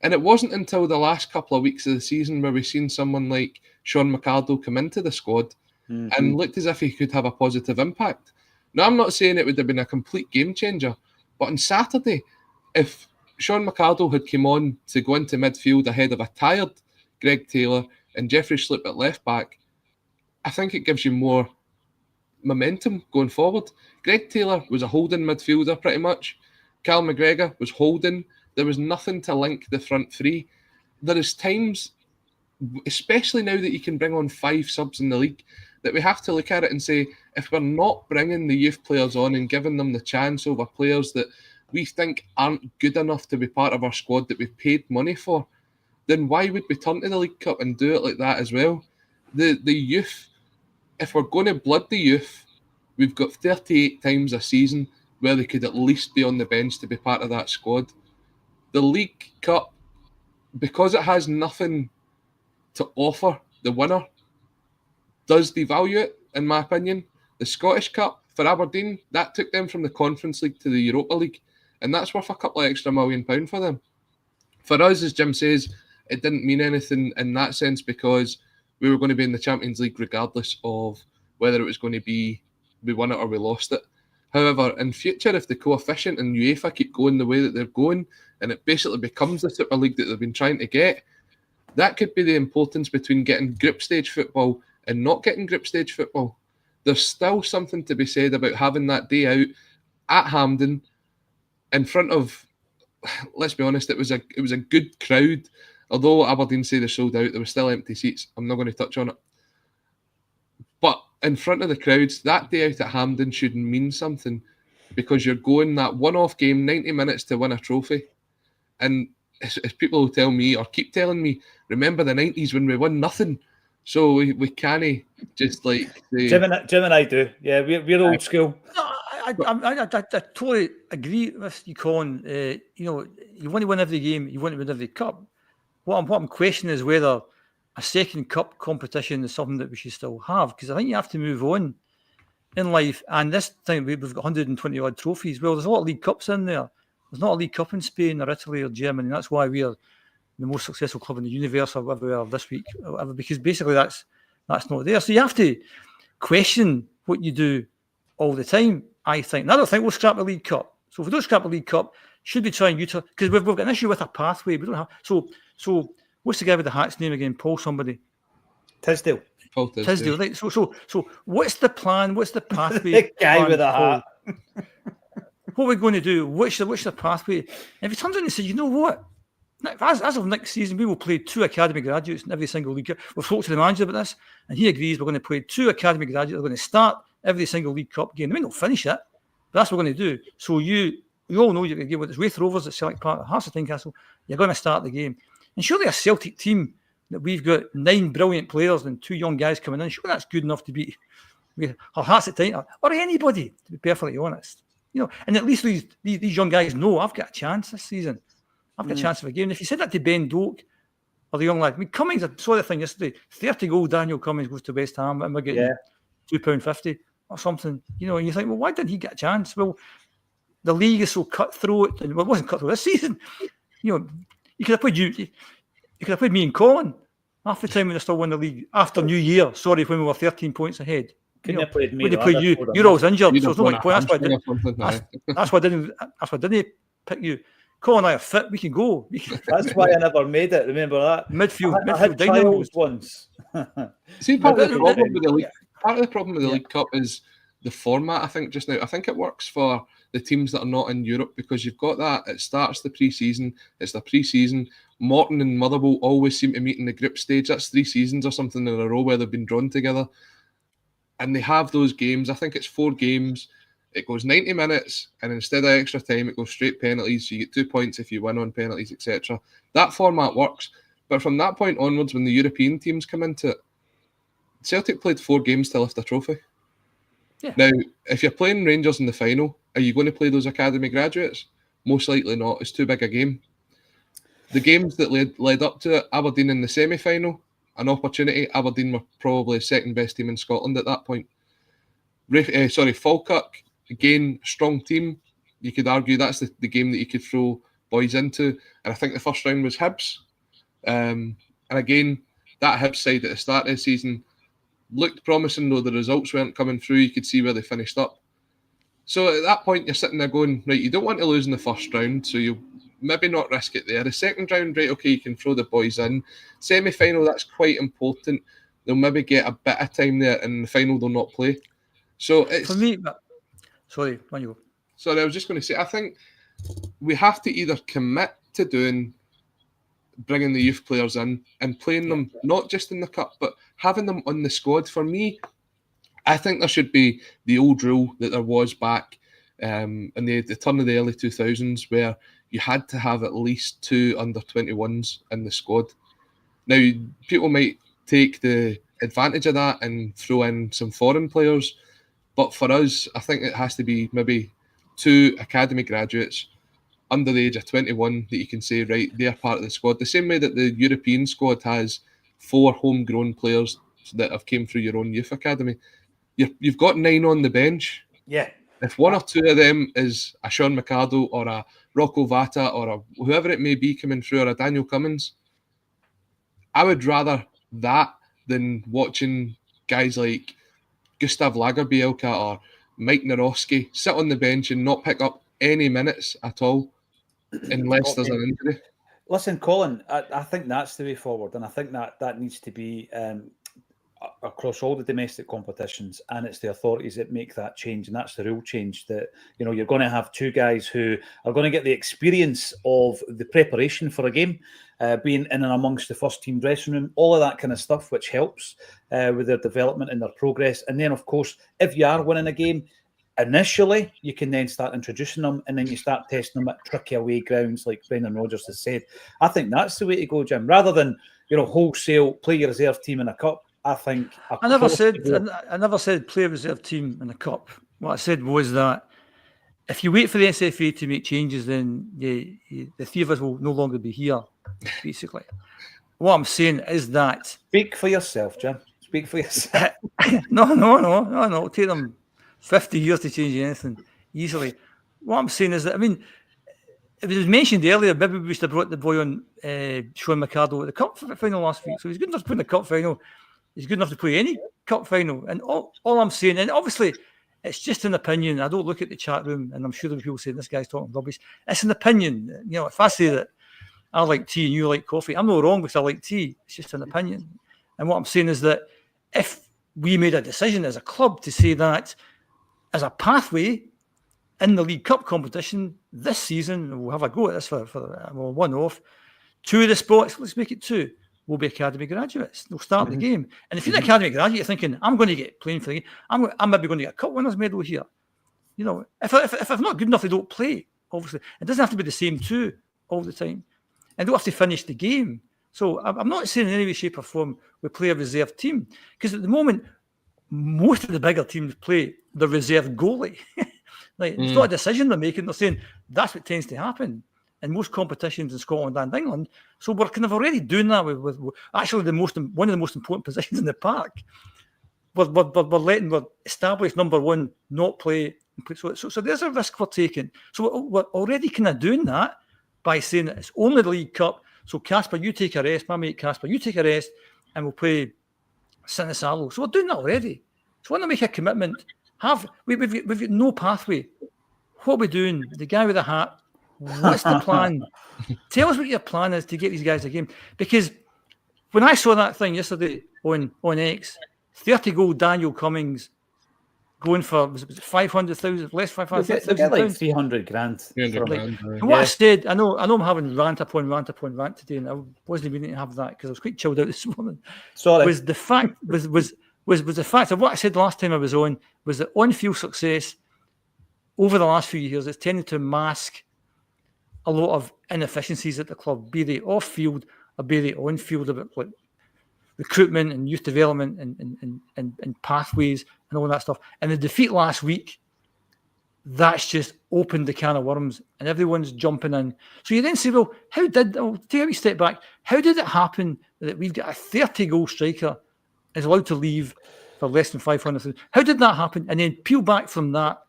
And it wasn't until the last couple of weeks of the season where we've seen someone like Sean McArdle come into the squad and looked as if he could have a positive impact. Now, I'm not saying it would have been a complete game changer, but on Saturday, if Sean McArdle had come on to go into midfield ahead of a tired Greg Taylor and Jeffrey Schlupp at left back, I think it gives you more momentum going forward. Greg Taylor was a holding midfielder pretty much. Cal McGregor was holding. There was nothing to link the front three. There is times, especially now that you can bring on 5 subs in the league, that we have to look at it and say, if we're not bringing the youth players on and giving them the chance over players that we think aren't good enough to be part of our squad that we've paid money for, then why would we turn to the League Cup and do it like that as well? The youth, if we're going to blood the youth, we've got 38 times a season where they could at least be on the bench to be part of that squad. The League Cup, because it has nothing to offer the winner, does devalue it, in my opinion. The Scottish Cup for Aberdeen, that took them from the Conference League to the Europa League, and that's worth a couple of extra £1 million for them. For us, as Jim says, it didn't mean anything in that sense because we were going to be in the Champions League regardless of whether it was going to be we won it or we lost it. However, in future, if the coefficient and UEFA keep going the way that they're going, and it basically becomes the Super League that they've been trying to get, that could be the importance between getting group stage football and not getting group stage football. There's still something to be said about having that day out at Hampden in front of, let's be honest, it was a good crowd. Although Aberdeen say they're sold out, there were still empty seats. I'm not going to touch on it. But in front of the crowds, that day out at Hampden should mean something because you're going that one-off game, 90 minutes to win a trophy. And as people will tell me or keep telling me, remember the 90s when we won nothing. So we can't just like... Jim and I do. Yeah, we're old school. No, I totally agree with you, Colin. You want to win every game, you want to win every cup. What I'm questioning is whether a second cup competition is something that we should still have, because I think you have to move on in life. And this time we've got 120 odd trophies. Well, there's a lot of League Cups in there. There's not a League Cup in Spain or Italy or Germany. And that's why we're the most successful club in the universe or whatever we are this week, or whatever, because basically that's not there. So you have to question what you do all the time, I think. And I don't think we'll scrap the League Cup. So if we don't scrap the League Cup, should we try and utilize, because we've got an issue with a pathway. We don't have so what's the guy with the hat's name again? Paul somebody. Tisdale. Paul Tisdale. Right. So what's the plan? What's the pathway? The guy with the hat. What are we going to do? What's the pathway? And if he turns around and says, you know what? As of next season, we will play 2 academy graduates in every single league. We've talked to the manager about this, and he agrees we're going to play 2 academy graduates. We're going to start every single League Cup game. We may not finish it, but that's what we're going to do. So you all know you're going to give with Raith Rovers at Celtic Park, Hearts of Tynecastle. You're going to start the game. And surely a Celtic team that we've got 9 brilliant players and 2 young guys coming in, surely that's good enough to beat our Hearts at Tynecastle, or anybody, to be perfectly honest. And at least these young guys know I've got a chance this season. I've got a chance of a game. And if you said that to Ben Doak or the young lad, Cummings, I saw the thing yesterday, 30-goal Daniel Cummings goes to West Ham and we're getting £2.50 or something, and you think, well, why didn't he get a chance? Well, the league is so cutthroat, and it wasn't cutthroat this season. You could have played you could have played me and Colin half the time when they still won the league after New Year. Sorry, when we were 13 points ahead. Couldn't have played me. When they played you, you're always injured, so it's not like point. That's why I didn't pick you. Colin and I are fit. We can go. That's why I never made it. Remember that midfield had dynamos once. See, part of the problem with the League Cup is the format, I think, just now. I think it works for the teams that are not in Europe because you've got that. It starts the pre-season. It's the pre-season. Morton and Motherwell always seem to meet in the group stage. That's 3 seasons or something in a row where they've been drawn together. And they have those games. I think it's 4 games. It goes 90 minutes, and instead of extra time, it goes straight penalties. So you get 2 points if you win on penalties, etc. That format works. But from that point onwards, when the European teams come into it, Celtic played 4 games to lift a trophy. Yeah. Now, if you're playing Rangers in the final, are you going to play those academy graduates? Most likely not. It's too big a game. The games that led up to it, Aberdeen in the semi-final, an opportunity. Aberdeen were probably the second best team in Scotland at that point. Falkirk, again, strong team. You could argue that's the game that you could throw boys into. And I think the first round was Hibs. And again, that Hibs side at the start of the season looked promising, though the results weren't coming through. You could see where they finished up. So at that point, you're sitting there going, right, you don't want to lose in the first round, so you maybe not risk it there. The second round, right, okay, you can throw the boys in. Semi-final, that's quite important. They'll maybe get a bit of time there, and in the final, they'll not play. So it's... For me, sorry, when you go. Sorry, I was just going to say, I think we have to either commit to bringing the youth players in and playing them, not just in the cup, but having them on the squad. For me, I think there should be the old rule that there was back in the turn of the early 2000s where you had to have at least 2 under-21s in the squad. Now, people might take the advantage of that and throw in some foreign players, but for us, I think it has to be maybe 2 academy graduates under the age of 21 that you can say, right, they're part of the squad. The same way that the European squad has 4 homegrown players that have came through your own youth academy. You've got 9 on the bench. Yeah. If 1 or 2 of them is a Sean Mercado or a Rocco Vata or whoever it may be coming through, or a Daniel Cummins, I would rather that than watching guys like Gustav Lagerbielke or Mike Narowski sit on the bench and not pick up any minutes at all unless there's an injury. Listen, Colin, I think that's the way forward, and I think that needs to be across all the domestic competitions, and it's the authorities that make that change, and that's the rule change, that you're going to have 2 guys who are going to get the experience of the preparation for a game, being in and amongst the first team dressing room, all of that kind of stuff, which helps with their development and their progress. And then, of course, if you are winning a game, initially, you can then start introducing them, and then you start testing them at tricky away grounds, like Brendan Rodgers has said. I think that's the way to go, Jim. Rather than wholesale play your reserve team in a cup, I think I never said play a reserve team in a cup. What I said was that if you wait for the SFA to make changes, then the 3 of us will no longer be here. Basically, what I'm saying is that speak for yourself, Jim. Speak for yourself. No. Take them 50 years to change anything easily. What I'm saying is that, it was mentioned earlier, maybe we should have brought the boy on, Sean Mercado, at the cup final last week. So he's good enough to play in the cup final. He's good enough to play any cup final. And all I'm saying, and obviously it's just an opinion. I don't look at the chat room, and I'm sure there are people saying this guy's talking rubbish. It's an opinion. If I say that I like tea and you like coffee, I'm not wrong because I like tea. It's just an opinion. And what I'm saying is that if we made a decision as a club to say that as a pathway in the League Cup competition this season, we'll have a go at this for one off. 2 of the spots, let's make it 2, will be academy graduates. They'll start the game. And if you're an academy graduate, you're thinking, I'm going to get playing for the game. I'm maybe going to get a cup winners medal here. If I'm not good enough, they don't play, obviously. It doesn't have to be the same 2 all the time. And don't have to finish the game. So I'm not saying in any way, shape or form we play a reserve team. Because at the moment, most of the bigger teams play the reserve goalie. It's not a decision they're making. They're saying that's what tends to happen in most competitions in Scotland and England. So we're kind of already doing that with actually one of the most important positions in the park. We're letting our established number 1 not play. So there's a risk we're taking. So we're already kind of doing that by saying that it's only the League Cup. So Casper, you take a rest. My mate Casper, you take a rest, and we'll play Sinisalo. So we're doing that already. So when I make a commitment, we've got no pathway. What are we doing? The guy with the hat, what's the plan? Tell us what your plan is to get these guys a game. Because when I saw that thing yesterday on X, 30-goal Daniel Cummins going for was it 500,000, less They get like 300 grand. 300 grand. grand. And what I said, I know I'm having rant upon rant today, and I wasn't even to have that because I was quite chilled out this morning. Sorry. Was the fact was the fact of what I said last time I was on was that on-field success over the last few years it's tended to mask a lot of inefficiencies at the club, be they off-field or be they on-field, about like recruitment and youth development and pathways and all that stuff. And the defeat last week, that's just opened the can of worms and everyone's jumping in. So you then say, well, take a wee step back. How did it happen that we've got a 30-goal striker is allowed to leave for less than 500,000? How did that happen? And then peel back from that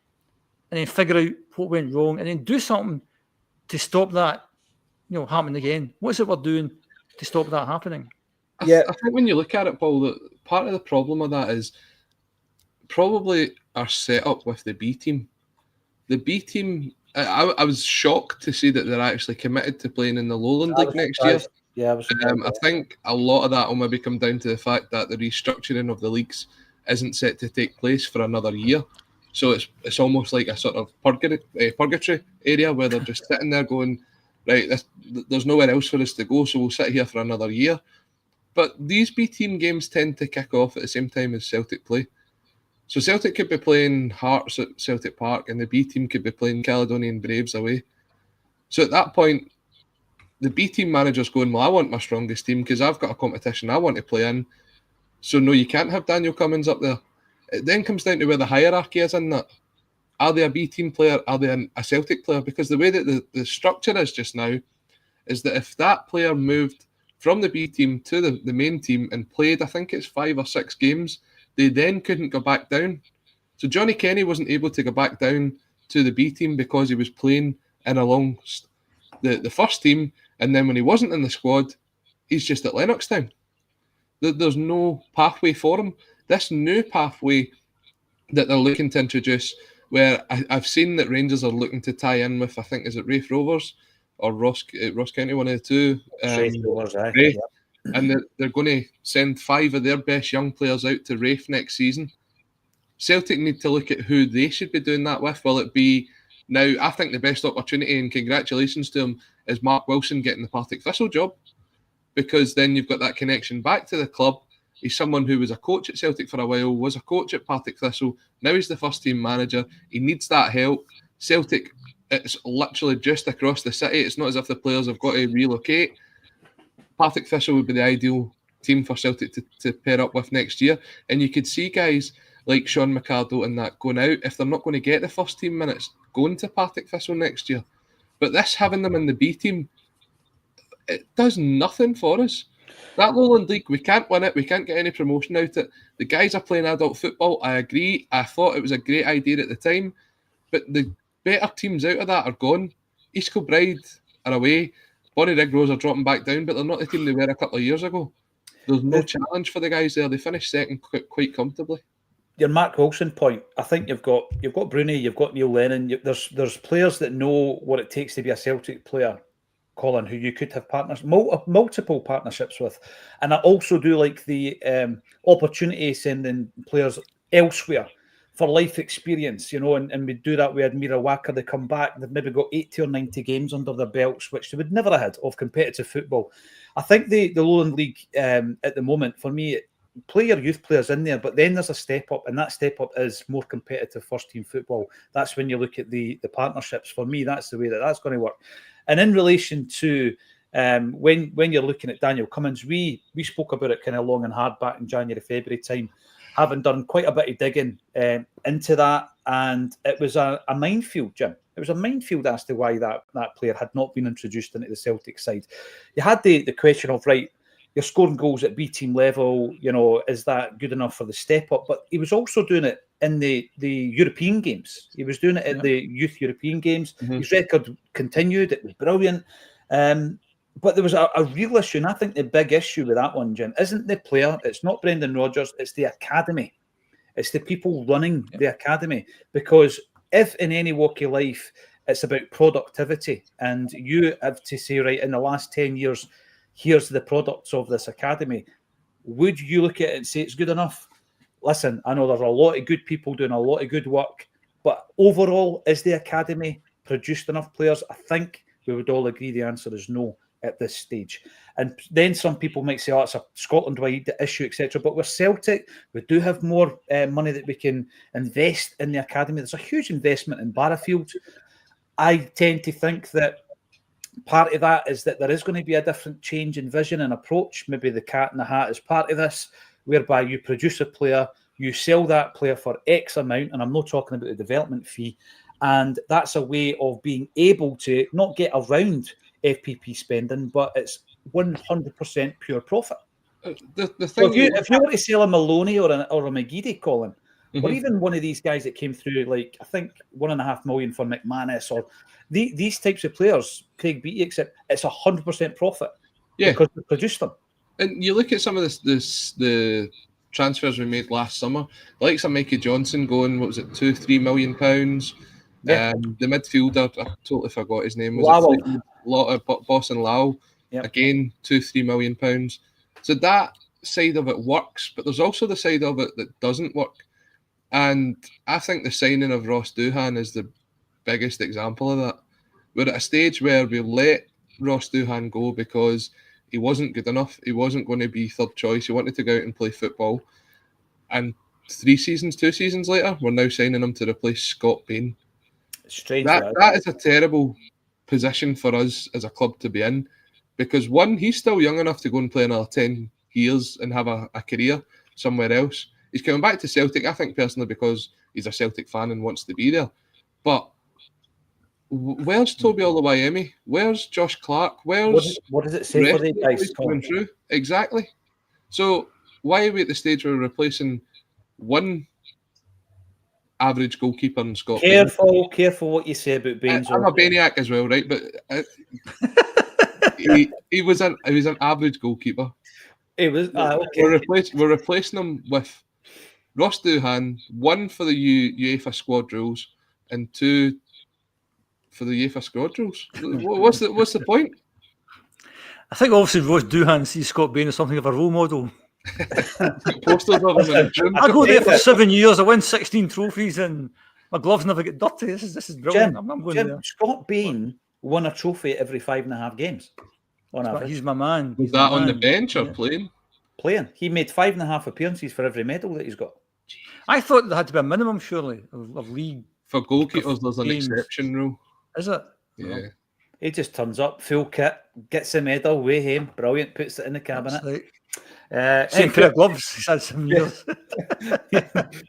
and then figure out what went wrong and then do something to stop that, happening again. What's it we're doing to stop that happening? I think when you look at it, Paul, that part of the problem of that is probably our setup with the B team. The B team, I was shocked to see that they're actually committed to playing in the Lowland League next year. Yeah, I think a lot of that will maybe come down to the fact that the restructuring of the leagues isn't set to take place for another year. So it's almost like a sort of purgatory area where they're just sitting there going, right, there's nowhere else for us to go, so we'll sit here for another year. But these B team games tend to kick off at the same time as Celtic play. So Celtic could be playing Hearts at Celtic Park and the B team could be playing Caledonian Braves away. So at that point, the B team manager's going, well, I want my strongest team because I've got a competition I want to play in. So no, you can't have Daniel Cummins up there. It then comes down to where the hierarchy is in that. Are they a B team player? Are they a Celtic player? Because the way that the structure is just now is that if that player moved from the B team to the main team and played, I think it's 5 or 6 games, they then couldn't go back down. So Johnny Kenny wasn't able to go back down to the B team because he was playing in alongst the first team, and then when he wasn't in the squad, he's just at Lennoxtown. There's no pathway for him. This new pathway that they're looking to introduce, where I've seen that Rangers are looking to tie in with, I think, is it Raith Rovers or Ross County, one of the two? Raith. And they're going to send 5 of their best young players out to Raith next season. Celtic need to look at who they should be doing that with. Will it be now? I think the best opportunity, and congratulations to him, is Mark Wilson getting the Partick Thistle job, because then you've got that connection back to the club. He's someone who was a coach at Celtic for a while, was a coach at Partick Thistle. Now he's the first team manager. He needs that help. Celtic, it's literally just across the city. It's not as if the players have got to relocate. Partick Thistle would be the ideal team for Celtic to pair up with next year. And you could see guys like Sean McCardle and that going out, if they're not going to get the first team minutes, going to Partick Thistle next year. But this, having them in the B team, it does nothing for us. That Lowland League, we can't win it. We can't get any promotion out of it. The guys are playing adult football. I agree. I thought it was a great idea at the time. But the better teams out of that are gone. East Kilbride are away. Bonnie Rigrose are dropping back down, but they're not the team they were a couple of years ago. There's no challenge for the guys there. They finished second quite comfortably. Your Mark Wilson point, I think you've got Bruni, you've got Neil Lennon. There's players that know what it takes to be a Celtic player, Colin, who you could have multiple partnerships with. And I also do like the opportunity sending players elsewhere for life experience, and we do that. We had Mira Wacker, they come back, they've maybe got 80 or 90 games under their belts, which they would never have had of competitive football. I think the Lowland League at the moment, for me, play your youth players in there, but then there's a step up, and that step up is more competitive first team football. That's when you look at the partnerships. For me, that's the way that's going to work. And in relation to when you're looking at Daniel Cummins, we spoke about it kind of long and hard back in January, February time, having done quite a bit of digging into that, and it was a minefield, Jim. It was a minefield as to why that player had not been introduced into the Celtic side. You had the question of, right, you're scoring goals at B team level, is that good enough for the step up? But he was also doing it in the European games. He was doing it at the youth European games. Mm-hmm. His record continued. It was brilliant. But there was a real issue, and I think the big issue with that one, Jim, isn't the player. It's not Brendan Rodgers. It's the academy. It's the people running the academy. Because if in any walk of life, it's about productivity, and you have to say, right, in the last 10 years, here's the products of this academy, would you look at it and say it's good enough? listen, I know there's a lot of good people doing a lot of good work, but overall, is the academy produced enough players? I think we would all agree the answer is no at this stage. And then some people might say, oh, it's a Scotland-wide issue, etc. But we're Celtic. We do have more money that we can invest in the academy. There's a huge investment in Barrowfield. I tend to think that part of that is that there is going to be a different change in vision and approach. Maybe the cat in the hat is part of this, whereby you produce a player, you sell that player for X amount, and I'm not talking about the development fee, and that's a way of being able to not get around FPP spending, but it's 100% pure profit. The thing so if you were to sell a Maloney or a McGeady, Colin, or even one of these guys that came through, like I think $1.5 million for McManus, or these types of players, Craig Beattie, except it's 100% profit because we produced them. And you look at some of the transfers we made last summer, like some Mikey Johnson going, what was it, £2-3 million? The midfielder, I totally forgot his name. Was Boston Lau? Again, £2-3 million. So that side of it works, but there's also the side of it that doesn't work. And I think the signing of Ross Doohan is the biggest example of that. We're at a stage where we let Ross Doohan go because he wasn't good enough. He wasn't going to be third choice. He wanted to go out and play football. And 2 seasons later, we're now signing him to replace Scott Bain. Strange. That is a terrible position for us as a club to be in, because one, he's still young enough to go and play another 10 years and have a career somewhere else. He's coming back to Celtic, I think, personally, because he's a Celtic fan and wants to be there. But where's Toby Oluwayemi? Where's Josh Clark? What does it say for the guys coming through? Exactly. So why are we at the stage where we're replacing one average goalkeeper in Scotland? Careful what you say about Baines. I'm a Bainiac as well, right? But he was an average goalkeeper. It was okay. We're replacing him with Ross Doohan, 1 for the UEFA squad rules and 2 for the UEFA squad rules. What's the point? I think obviously Ross Doohan sees Scott Bain as something of a role model. Posters of him in the gym. I go there for 7 years. I win 16 trophies and my gloves never get dirty. This is brilliant. Jim, I'm going there. Scott Bain won a trophy every 5.5 games. On average. He's my man. Was that on the bench or playing? Playing. He made 5.5 appearances for every medal that he's got. I thought there had to be a minimum, surely, of league. For goalkeepers, there's an exception rule. Is it? Yeah. He just turns up, full kit, gets a medal, way home, brilliant, puts it in the cabinet. Same pair of gloves. He's had some years.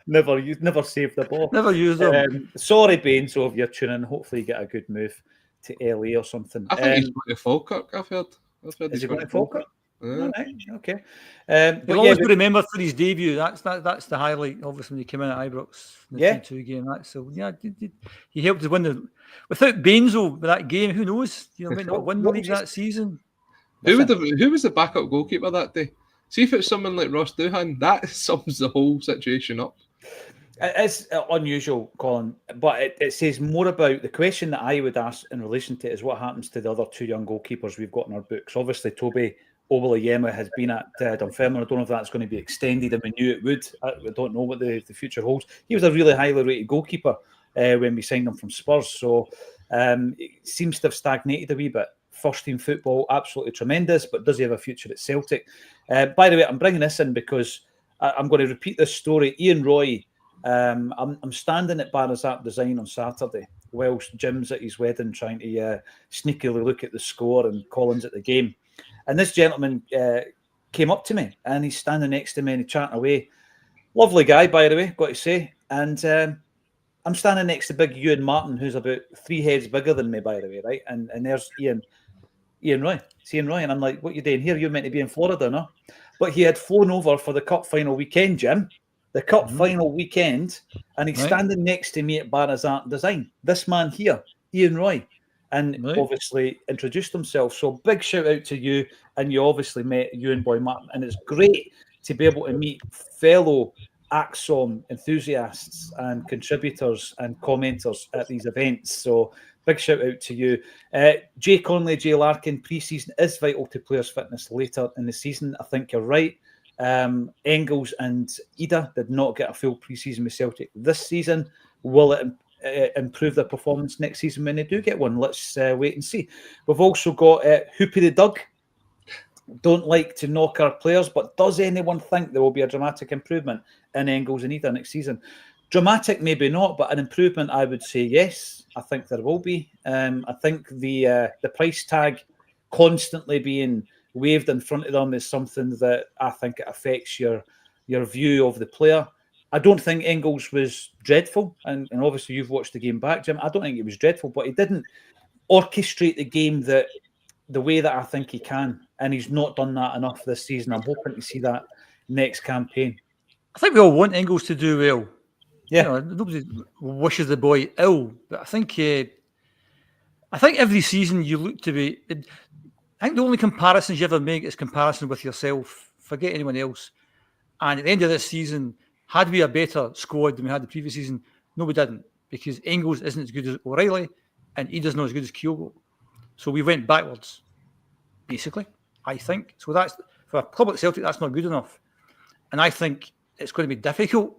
never saved the ball. Never used them. Sorry, Bain. So if you're tuning in, hopefully you get a good move to LA or something. I think he's going to Falkirk. I've heard is he going to Falkirk? Yeah. Right, okay. You'll always be remembered for his debut. That's the highlight. Obviously, when he came in at Ibrox, the 2-2 game. He helped us win without Bainzo with that game. Who knows? Might not win the league that season. Who was the backup goalkeeper that day? See if it's someone like Ross Doohan. That sums the whole situation up. It's unusual, Colin, but it says more about the question that I would ask in relation to it is what happens to the other 2 young goalkeepers we've got in our books. Obviously, Toby Oluwayemi has been at Dunfermline. I don't know if that's going to be extended, and we knew it would. I don't know what the future holds. He was a really highly rated goalkeeper when we signed him from Spurs, so it seems to have stagnated a wee bit. First team football, absolutely tremendous, but does he have a future at Celtic? By the way, I'm bringing this in because I'm going to repeat this story. Ian Roy, I'm standing at Barazat Design on Saturday whilst Jim's at his wedding trying to sneakily look at the score and Colin's at the game. And this gentleman came up to me and he's standing next to me and he's chatting away. Lovely guy, by the way, got to say. And I'm standing next to big Ewan Martin, who's about 3 heads bigger than me, by the way, right? And there's Ian Roy. It's Ian Roy. And I'm like, what are you doing here? You're meant to be in Florida, no? But he had flown over for the Cup final weekend, Jim. The Cup final weekend. And he's standing next to me at Barazat Design. This man here, Ian Roy. And obviously introduced himself. So big shout out to you. And you obviously met Ewan Boy Martin. And it's great to be able to meet fellow Acsom enthusiasts and contributors and commenters at these events. So big shout out to you. Jay Conley, Jay Larkin, pre-season is vital to players' fitness later in the season. I think you're right. Engels and Ida did not get a full pre-season with Celtic this season. Will it improve their performance next season when they do get one? Let's wait and see. We've also got Hoopy the Doug. Don't like to knock our players, but does anyone think there will be a dramatic improvement in Engels and Ida next season? Dramatic, maybe not, but an improvement, I would say yes. I think there will be. I think the price tag constantly being waved in front of them is something that I think it affects your view of the player. I don't think Engels was dreadful, and obviously you've watched the game back, Jim. I don't think it was dreadful, but he didn't orchestrate the game the way that I think he can, and he's not done that enough this season. I'm hoping to see that next campaign. I think we all want Engels to do well. Yeah, nobody wishes the boy ill, but I think every season you look to be. I think the only comparisons you ever make is comparison with yourself. Forget anyone else. And at the end of this season, had we a better squad than we had the previous season? No, we didn't, because Engels isn't as good as O'Reilly, and Ida's not as good as Kyogo. So we went backwards, basically, I think. So that's, for a club like Celtic, that's not good enough. And I think it's going to be difficult.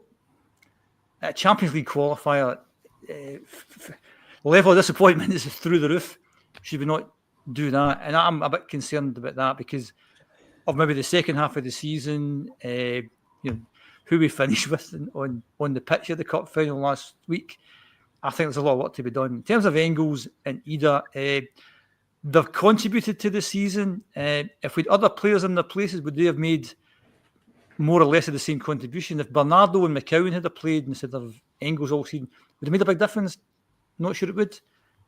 A Champions League qualifier, level of disappointment is through the roof. Should we not do that? And I'm a bit concerned about that because of maybe the second half of the season, who we finished with on the pitch of the cup final last week. I think there's a lot of work to be done. In terms of Engels and Ida, they've contributed to the season. If we'd other players in their places, would they have made more or less of the same contribution? If Bernardo and McCowan had played instead of Engels all season, would it have made a big difference? Not sure it would.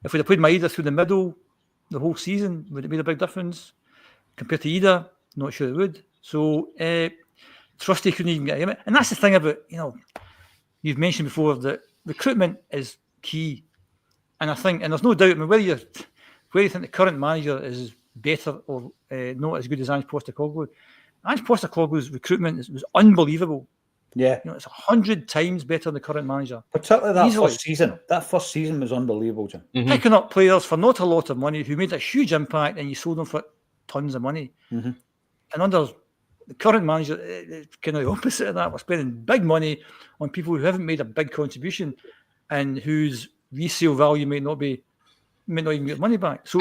If we'd have played Maeda through the middle the whole season, would it made a big difference? Compared to Ida, not sure it would. So Trusty couldn't even get him. And that's the thing about, you've mentioned before that recruitment is key. And I think, and there's no doubt, I mean, whether you think the current manager is better or not as good as Ange Postecoglou, Ange Postecoglou's recruitment was unbelievable. Yeah. It's 100 times better than the current manager. Particularly that first season. That first season was unbelievable, Jim. Mm-hmm. Picking up players for not a lot of money who made a huge impact and you sold them for tons of money. Mm-hmm. And under the current manager, it's kind of the opposite of that. We're spending big money on people who haven't made a big contribution and whose resale value may not even get money back. So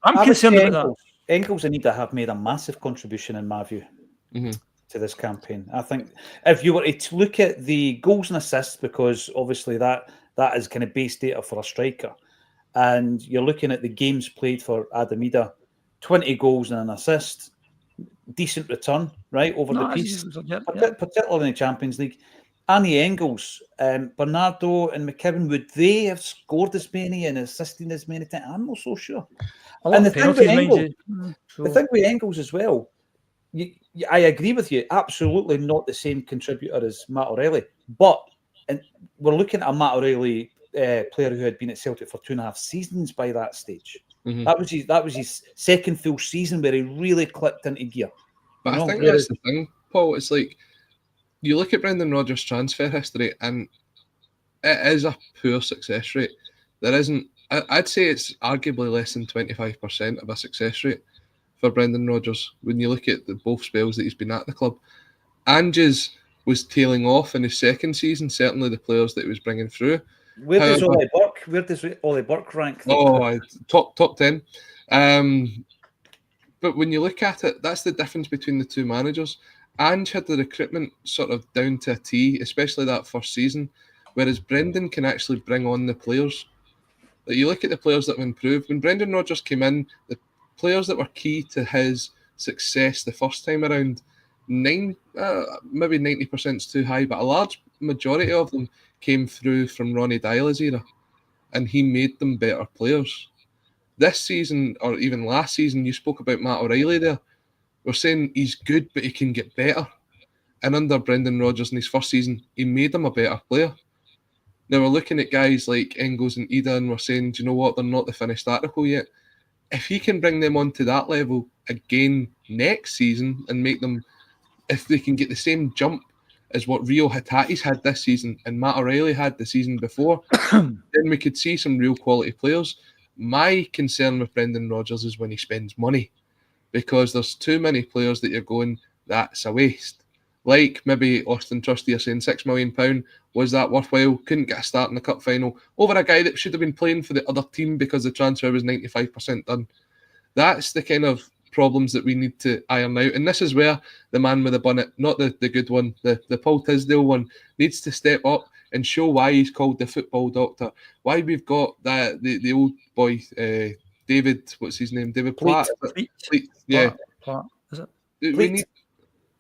I'm concerned about that. Engels and Ida have made a massive contribution, in my view, to this campaign. I think if you were to look at the goals and assists, because obviously that is kind of base data for a striker, and you're looking at the games played for Adam Ida, 20 goals and an assist, decent return, right, over the piece, particularly in the Champions League. Annie Engels, Bernardo and McKibben, would they have scored as many and assisted as many times? I'm not so sure. And the thing with Engels as well, I agree with you, absolutely not the same contributor as Matt O'Reilly. But we're looking at a Matt O'Reilly player who had been at Celtic for 2.5 seasons by that stage. Mm-hmm. That was his second full season where he really clicked into gear. But I think that's the thing, Paul. It's like you look at Brendan Rodgers' transfer history, and it is a poor success rate. There isn't. I'd say it's arguably less than 25% of a success rate for Brendan Rodgers when you look at both spells that he's been at the club. Ange's was tailing off in his second season. Certainly, the players that he was bringing through. Where does Ollie Burke rank? Top 10. But when you look at it, that's the difference between the two managers. Ange had the recruitment sort of down to a T, especially that first season, whereas Brendan can actually bring on the players. Like you look at the players that have improved. When Brendan Rodgers came in, the players that were key to his success the first time around, maybe 90% is too high, but a large majority of them came through from Ronnie Dyla's era, and he made them better players. This season, or even last season, you spoke about Matt O'Reilly there. We're saying he's good, but he can get better. And under Brendan Rodgers in his first season, he made him a better player. Now we're looking at guys like Engels and Ida, and we're saying, do you know what? They're not the finished article yet. If he can bring them onto that level again next season and make them, if they can get the same jump as what Rio Hatate's had this season and Matt O'Reilly had the season before, then we could see some real quality players. My concern with Brendan Rodgers is when he spends money, because there's too many players that you're going, that's a waste. Like maybe Austin Trusty are saying £6 million, was that worthwhile? Couldn't get a start in the cup final over a guy that should have been playing for the other team because the transfer was 95% done. That's the kind of problems that we need to iron out. And this is where the man with the bonnet, not the good one, the Paul Tisdale one, needs to step up and show why he's called the football doctor. Why we've got that the old boy, David, what's his name? David Platt. Yeah. Platt. Is it?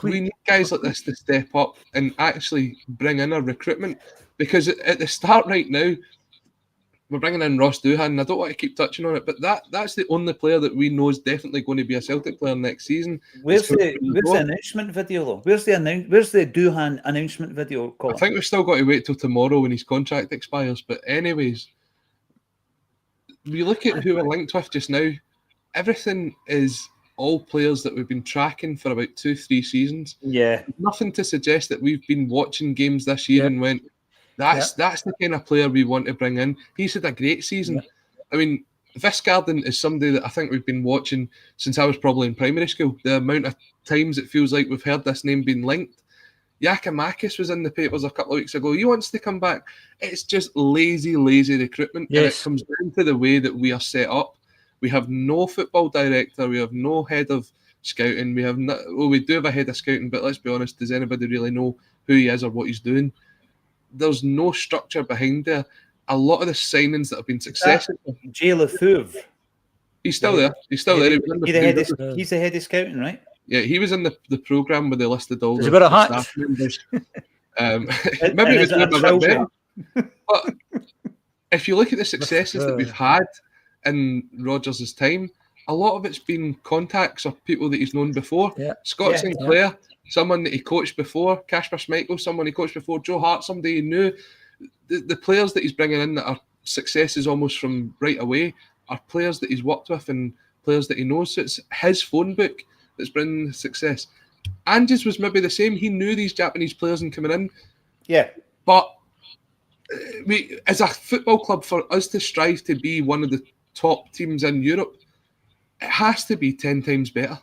We need guys like this to step up and actually bring in a recruitment, because at the start right now, we're bringing in Ross Doohan, and I don't want to keep touching on it, but that's the only player that we know is definitely going to be a Celtic player next season. Where's the announcement video though? Where's the Doohan announcement video, Colin? I think we've still got to wait till tomorrow when his contract expires. But anyways, we look at who we're linked with just now. Everything is all players that we've been tracking for about 2-3 seasons. Yeah. Nothing to suggest that we've been watching games this year and went, that's the kind of player we want to bring in. He's had a great season. Yeah. I mean, Visgarden is somebody that I think we've been watching since I was probably in primary school. The amount of times it feels like we've heard this name being linked. Yakimakis was in the papers a couple of weeks ago. He wants to come back. It's just lazy recruitment. Yes. And it comes down to the way that we are set up. We have no football director. We have no head of scouting. We do have a head of scouting, but let's be honest, does anybody really know who he is or what he's doing? There's no structure behind there. A lot of the signings that have been successful. Jay Lefeuve. He's still there. He's the head of scouting, right? Yeah, he was in the programme where they listed all the staff members. Maybe it was a bit better. But if you look at the successes that we've had in Rodgers' time, a lot of it's been contacts or people that he's known before. Yeah. Scott Sinclair, someone that he coached before. Kasper Schmeichel, someone he coached before. Joe Hart, somebody he knew. The players that he's bringing in that are successes almost from right away are players that he's worked with and players that he knows. So it's his phone book that's bringing the success. Anges was maybe the same. He knew these Japanese players and coming in. Yeah. But we, as a football club, for us to strive to be one of the top teams in Europe, it has to be 10 times better.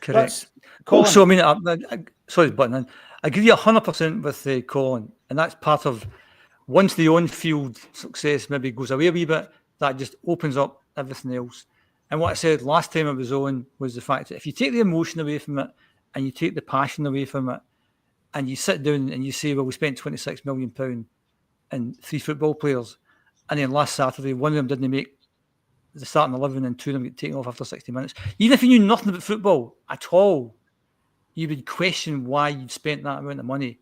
Correct. Also, I mean, sorry, button in. I agree 100% with Colin, and that's part of once the on-field success maybe goes away a wee bit, that just opens up everything else. And what I said last time I was on was the fact that if you take the emotion away from it and you take the passion away from it and you sit down and you say, well, we spent £26 million in 3 football players, and then last Saturday, one of them didn't make the starting 11 and 2 of them get taken off after 60 minutes. Even if you knew nothing about football at all, you would question why you'd spent that amount of money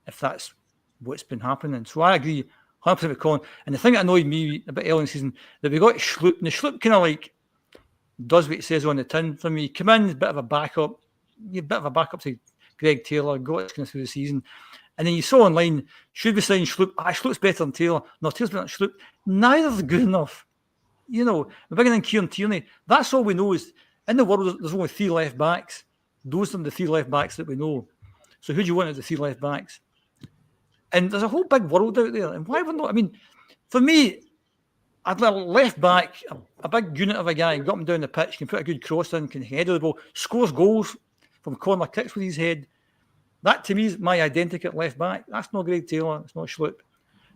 if that's what's been happening. So I agree 100% with Colin. And the thing that annoyed me a bit early in the season, that we got Schlupp, and the Schlupp kind of like does what it says on the tin for me. Come in, a bit of a backup to Greg Taylor, got us kind of through the season. And then you saw online, should we sign Schlupp? Schlupp's better than Taylor. No, Taylor's better than Schlupp. Neither's good enough. You know, we're bringing in Kieran Tierney. That's all we know is in the world, there's only 3 left backs. Those are the 3 left backs that we know. So who do you want as the 3 left backs? And there's a whole big world out there. And why would not? I mean, for me, I'd let a left back, a big unit of a guy, got him down the pitch, can put a good cross in, can head the ball, scores goals from corner kicks with his head. That to me is my identity at left back. That's not Greg Taylor. It's not Schlupp.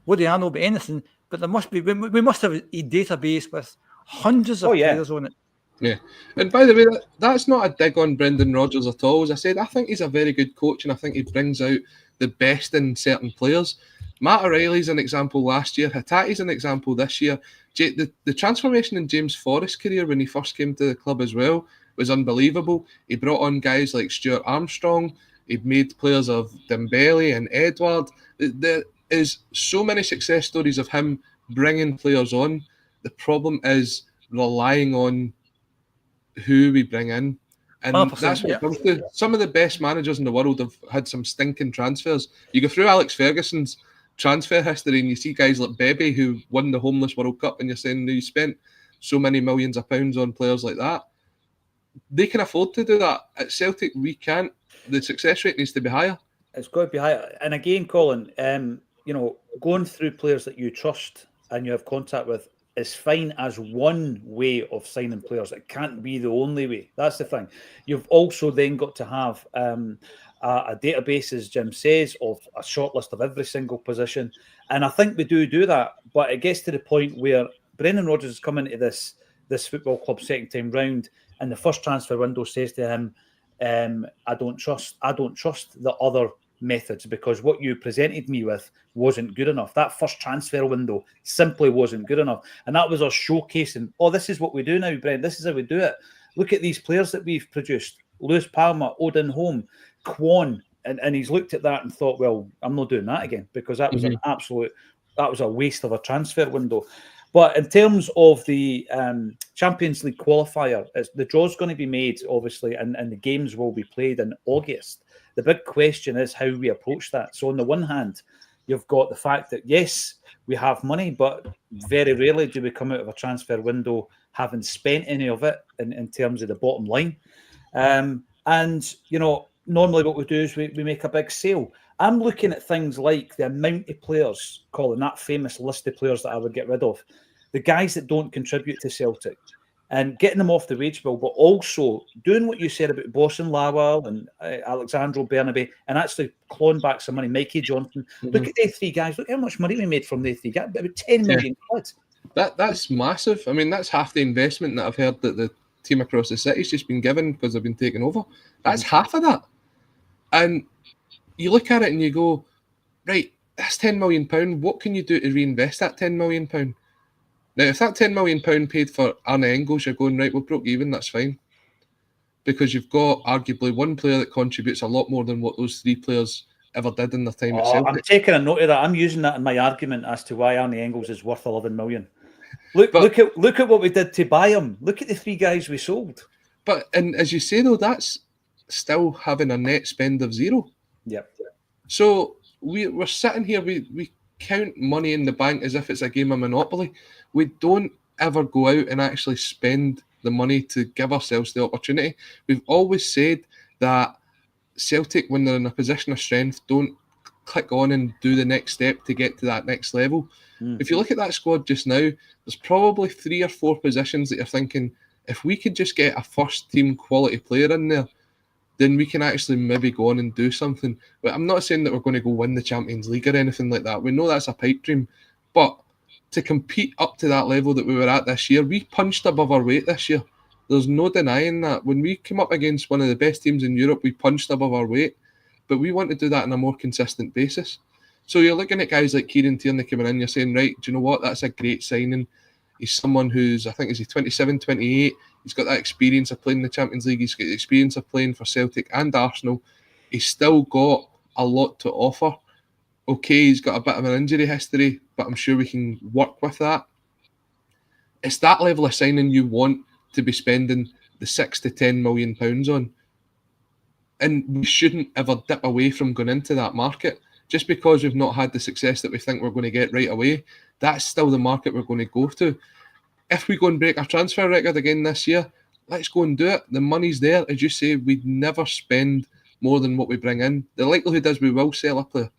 What do I know about anything? But there must be. We must have a database with hundreds of players on it. Yeah, and by the way, that's not a dig on Brendan Rodgers at all. As I said, I think he's a very good coach, and I think he brings out the best in certain players. Matt O'Reilly's an example last year. Hatate's an example this year. The transformation in James Forrest's career when he first came to the club as well was unbelievable. He brought on guys like Stuart Armstrong. He made players of Dembele and Edward. There is so many success stories of him bringing players on. The problem is relying on who we bring in. And that's what it comes to. Some of the best managers in the world have had some stinking transfers. You go through Alex Ferguson's transfer history and you see guys like Bebe who won the Homeless World Cup, and you're saying you spent so many millions of pounds on players like that. They can afford to do that. At Celtic, we can't. The success rate needs to be higher. It's got to be higher. And again, Colin, going through players that you trust and you have contact with, is fine as one way of signing players. It can't be the only way. That's the thing. You've also then got to have a database, as Jim says, of a short list of every single position. And I think we do that. But it gets to the point where Brendan Rodgers is coming to this football club second time round, and the first transfer window says to him, I don't trust the other methods, because what you presented me with wasn't good enough. That first transfer window simply wasn't good enough. And that was us showcasing, this is what we do now, Brent. This is how we do it. Look at these players that we've produced. Lewis Palmer, Odin Holm, Kwon. And he's looked at that and thought, well, I'm not doing that again, because that was that was a waste of a transfer window. But in terms of the Champions League qualifier, the draw's going to be made, obviously, and the games will be played in August. The big question is how we approach that. So on the one hand, you've got the fact that, yes, we have money, but very rarely do we come out of a transfer window having spent any of it in terms of the bottom line. And, you know, normally what we do is we make a big sale. I'm looking at things like the amount of players, Colin, that famous list of players that I would get rid of, the guys that don't contribute to Celtic, and getting them off the wage bill, but also doing what you said about Bossen Lawal and Alexandro Bernabe, and actually clawing back some money. Mikey Johnson. Look at the three guys. Look how much money we made from the three guys. About 10 million quid. That's massive. I mean, that's half the investment that I've heard that the team across the city's just been given because they've been taken over. That's half of that. And you look at it and you go, right, that's £10 million. What can you do to reinvest that £10 million? Now, if that £10 million paid for Arne Engels, you're going, right, we're broke even, that's fine. Because you've got arguably one player that contributes a lot more than what those three players ever did in their time at Celtic. I'm taking a note of that. I'm using that in my argument as to why Arne Engels is worth 11 million. Look at what we did to buy him. Look at the three guys we sold. But, and as you say, though, that's still having a net spend of zero. Yep. So we're sitting here, we count money in the bank as if it's a game of Monopoly. We don't ever go out and actually spend the money to give ourselves the opportunity. We've always said that Celtic, when they're in a position of strength, don't click on and do the next step to get to that next level. If you look at that squad just now, there's probably 3 or 4 positions that you're thinking, if we could just get a first team quality player in there, then we can actually maybe go on and do something. But I'm not saying that we're going to go win the Champions League or anything like that. We know that's a pipe dream. But to compete up to that level that we were at this year, we punched above our weight this year. There's no denying that. When we came up against one of the best teams in Europe, we punched above our weight. But we want to do that on a more consistent basis. So you're looking at guys like Kieran Tierney coming in, you're saying, right, do you know what? That's a great signing. He's someone who's, I think, is he 27, 28? He's got that experience of playing in the Champions League. He's got the experience of playing for Celtic and Arsenal. He's still got a lot to offer. Okay, he's got a bit of an injury history, but I'm sure we can work with that. It's that level of signing you want to be spending the £6 to £10 million on. And we shouldn't ever dip away from going into that market. Just because we've not had the success that we think we're going to get right away, that's still the market we're going to go to. If we go and break our transfer record again this year, let's go and do it. The money's there. As you say, we'd never spend more than what we bring in. The likelihood is we will sell a player.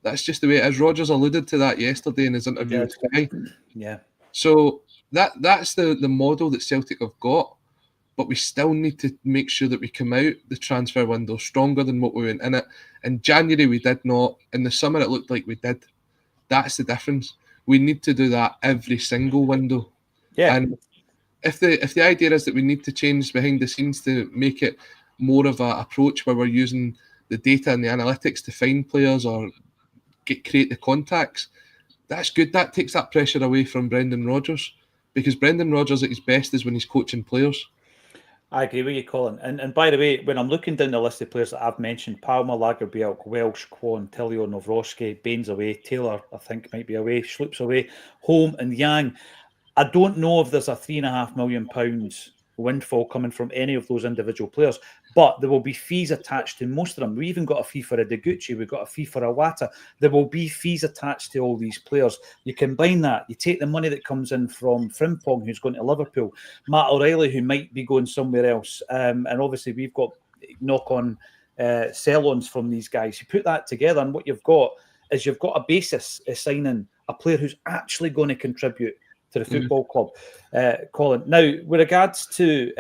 That's just the way it is. Rodgers alluded to that yesterday in his interview with Sky. Yeah. So that's the model that Celtic have got, but we still need to make sure that we come out the transfer window stronger than what we went in it. In January, we did not. In the summer, it looked like we did. That's the difference. We need to do that every single window. Yeah. And if the idea is that we need to change behind the scenes to make it more of an approach where we're using the data and the analytics to find players or create the contacts, that's good. That takes that pressure away from Brendan Rodgers, because Brendan Rodgers at his best is when he's coaching players. I agree with you, Colin. And by the way, when I'm looking down the list of players that I've mentioned, Palmer, Lagerbielke, Welsh, Kwon, Tilio, Novroski, Baines away, Taylor, I think, might be away, Schlupp's away, Holm and Yang. I don't know if there's a £3.5 million windfall coming from any of those individual players, but there will be fees attached to most of them. We even got a fee for a Deguchi, we've got a fee for a Wata. There will be fees attached to all these players. You combine that, you take the money that comes in from Frimpong, who's going to Liverpool, Matt O'Reilly, who might be going somewhere else, and obviously we've got knock-on sell-ons from these guys. You put that together, and what you've got is you've got a basis signing a player who's actually going to contribute to the football club, Colin. Now, with regards to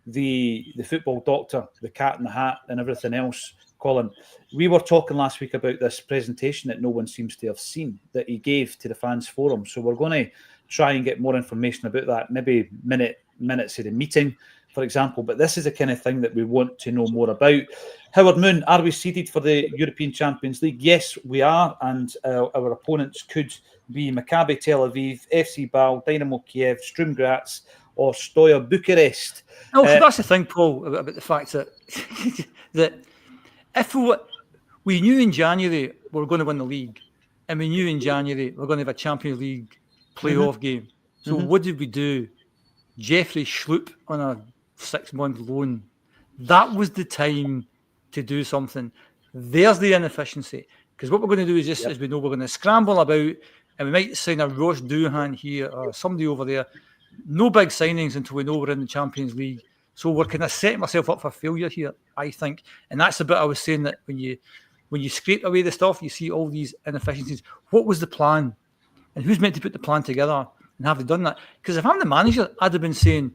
the football doctor, the cat in the hat, and everything else, Colin, we were talking last week about this presentation that no one seems to have seen that he gave to the fans forum. So we're going to try and get more information about that, maybe minutes of the meeting, for example. But this is the kind of thing that we want to know more about. Howard Moon, are we seeded for the European Champions League? Yes, we are, and our opponents could be Maccabi Tel Aviv, FC Bal, Dynamo Kiev, Sturm Graz, or Steaua Bucharest. No, that's the thing, Paul, about the fact that that if we knew in January we were going to win the league, and we knew in January we were going to have a Champions League playoff game. So what did we do? Jeffrey Schlupp on a 6-month loan. That was the time to do something. There's the inefficiency. Because what we're going to do is just, as we know, we're going to scramble about, and we might sign a Ross Doohan here or somebody over there. No big signings until we know we're in the Champions League. So we're kind of setting myself up for failure here, I think. And that's the bit I was saying, that when you scrape away the stuff, you see all these inefficiencies. What was the plan? And who's meant to put the plan together? And have they done that? Because if I'm the manager, I'd have been saying,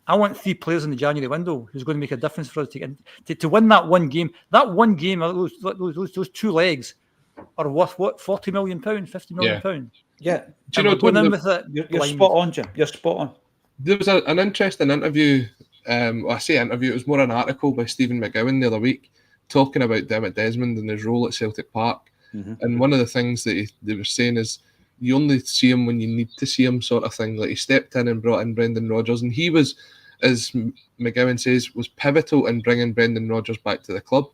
I want 3 players in the January window who's going to make a difference for us to win that one game. That one game, those 2 legs are worth what? £40 million, £50 million. Yeah. Do you know, going in with it? You're spot on, Jim. You're spot on. There was an interesting interview. I say interview. It was more an article by Stephen McGowan the other week talking about Dermot Desmond and his role at Celtic Park. And one of the things that they were saying is, you only see him when you need to see him, sort of thing. Like, he stepped in and brought in Brendan Rodgers, and he was, as McGowan says, was pivotal in bringing Brendan Rodgers back to the club.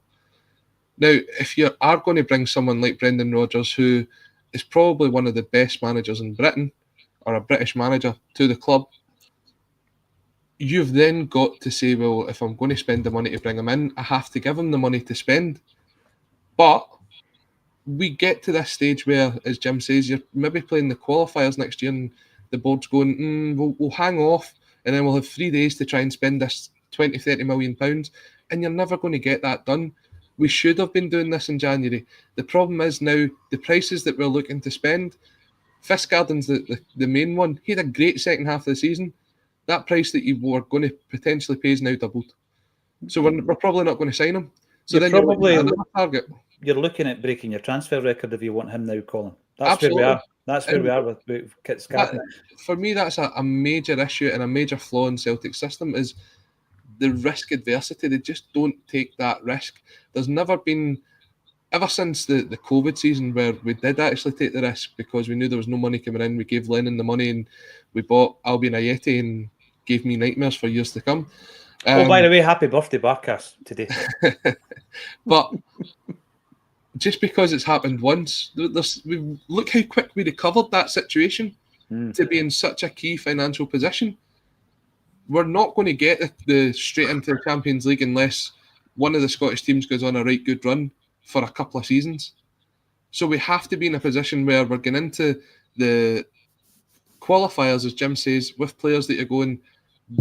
Now, if you are going to bring someone like Brendan Rodgers, who is probably one of the best managers in Britain, or a British manager, to the club, you've then got to say, well, if I'm going to spend the money to bring him in, I have to give him the money to spend. But we get to this stage where, as Jim says, you're maybe playing the qualifiers next year and the board's going, we'll hang off, and then we'll have 3 days to try and spend this 20-30 million pounds, and you're never going to get that done. We should have been doing this in January. The problem is now the prices that we're looking to spend. Fiskardin's the main one. He had a great second half of the season. That price that you were going to potentially pay is now doubled. So we're probably not going to sign him. So you're then probably you're looking at another target. You're looking at breaking your transfer record if you want him now, Colin. That's Absolutely. where we are. That's where we are with Kit Scarlett. For me, that's a major issue and a major flaw in Celtic's system, is the risk adversity. They just don't take that risk. There's never been, ever since the COVID season, where we did actually take the risk because we knew there was no money coming in. We gave Lennon the money and we bought Albion Ayeti, and gave me nightmares for years to come. By the way, happy birthday, Barkas, today. But just because it's happened once, look how quick we recovered that situation to be in such a key financial position. We're not going to get the straight into the Champions League unless one of the Scottish teams goes on a right good run for a couple of seasons. So we have to be in a position where we're going into the qualifiers, as Jim says, with players that are going,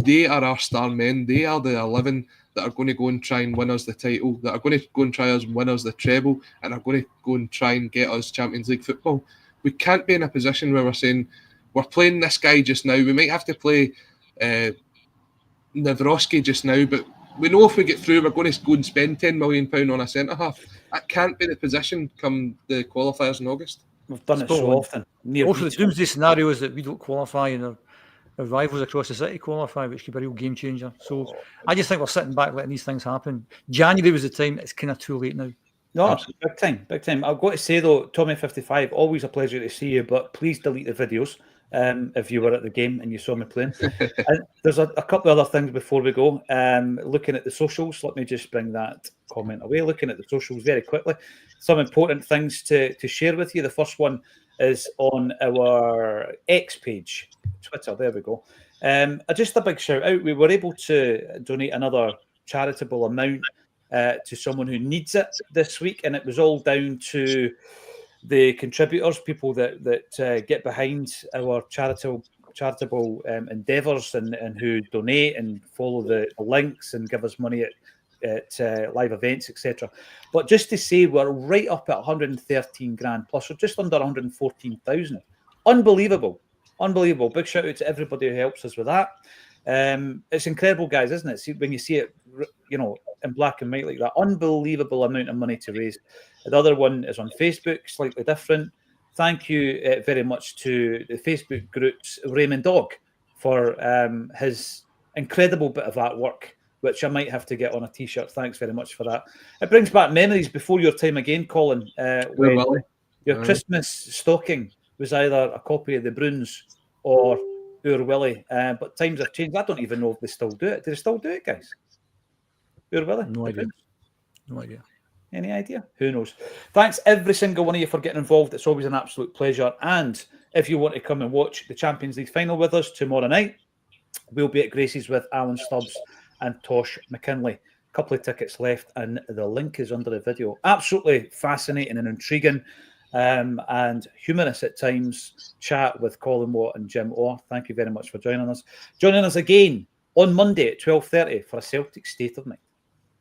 they are our star men. They are the 11 that are going to go and try and win us the title, that are going to go and try and win us the treble, and are going to go and try and get us Champions League football. We can't be in a position where we're saying, we're playing this guy just now. We might have to play Nawrocki just now, but we know if we get through, we're going to go and spend £10 million on a centre-half. That can't be the position come the qualifiers in August. We've done it so often. Also, the doomsday scenario is that we don't qualify and our rivals across the city qualify, which could be a real game changer. So I just think we're sitting back letting these things happen. January was the time. It's kind of too late now. No, big time, big time. I've got to say though, Tommy55, always a pleasure to see you, but please delete the videos if you were at the game and you saw me playing. And there's a couple of other things before we go. Looking at the socials, let me just bring that comment away. Looking at the socials very quickly. Some important things to share with you. The first one is on our X page, Twitter. There we go. Just a big shout out. We were able to donate another charitable amount to someone who needs it this week, and it was all down to the contributors, people that get behind our charitable endeavours and who donate and follow the links and give us money at live events, etc. But just to say, we're right up at 113 grand plus, or just under 114,000. Unbelievable. Unbelievable. Big shout out to everybody who helps us with that. It's incredible, guys, isn't it? See, when you see it, in black and white like that, unbelievable amount of money to raise. The other one is on Facebook, slightly different. Thank you very much to the Facebook group's Raymond Dog for his incredible bit of artwork, which I might have to get on a T-shirt. Thanks very much for that. It brings back memories before your time again, Colin, when your Christmas stocking was either a copy of the Bruins or Ur Willie. But times have changed. I don't even know if they still do it. Do they still do it, guys? Ur Willie? No idea. No idea. Any idea? Who knows? Thanks every single one of you for getting involved. It's always an absolute pleasure. And if you want to come and watch the Champions League final with us tomorrow night, we'll be at Gracie's with Alan Stubbs and Tosh McKinley. A couple of tickets left, and the link is under the video. Absolutely fascinating and intriguing, and humorous at times chat with Colin Watt and Jim Orr. Thank you very much for joining us. Joining us again on Monday at 12:30 for a Celtic State of Mind.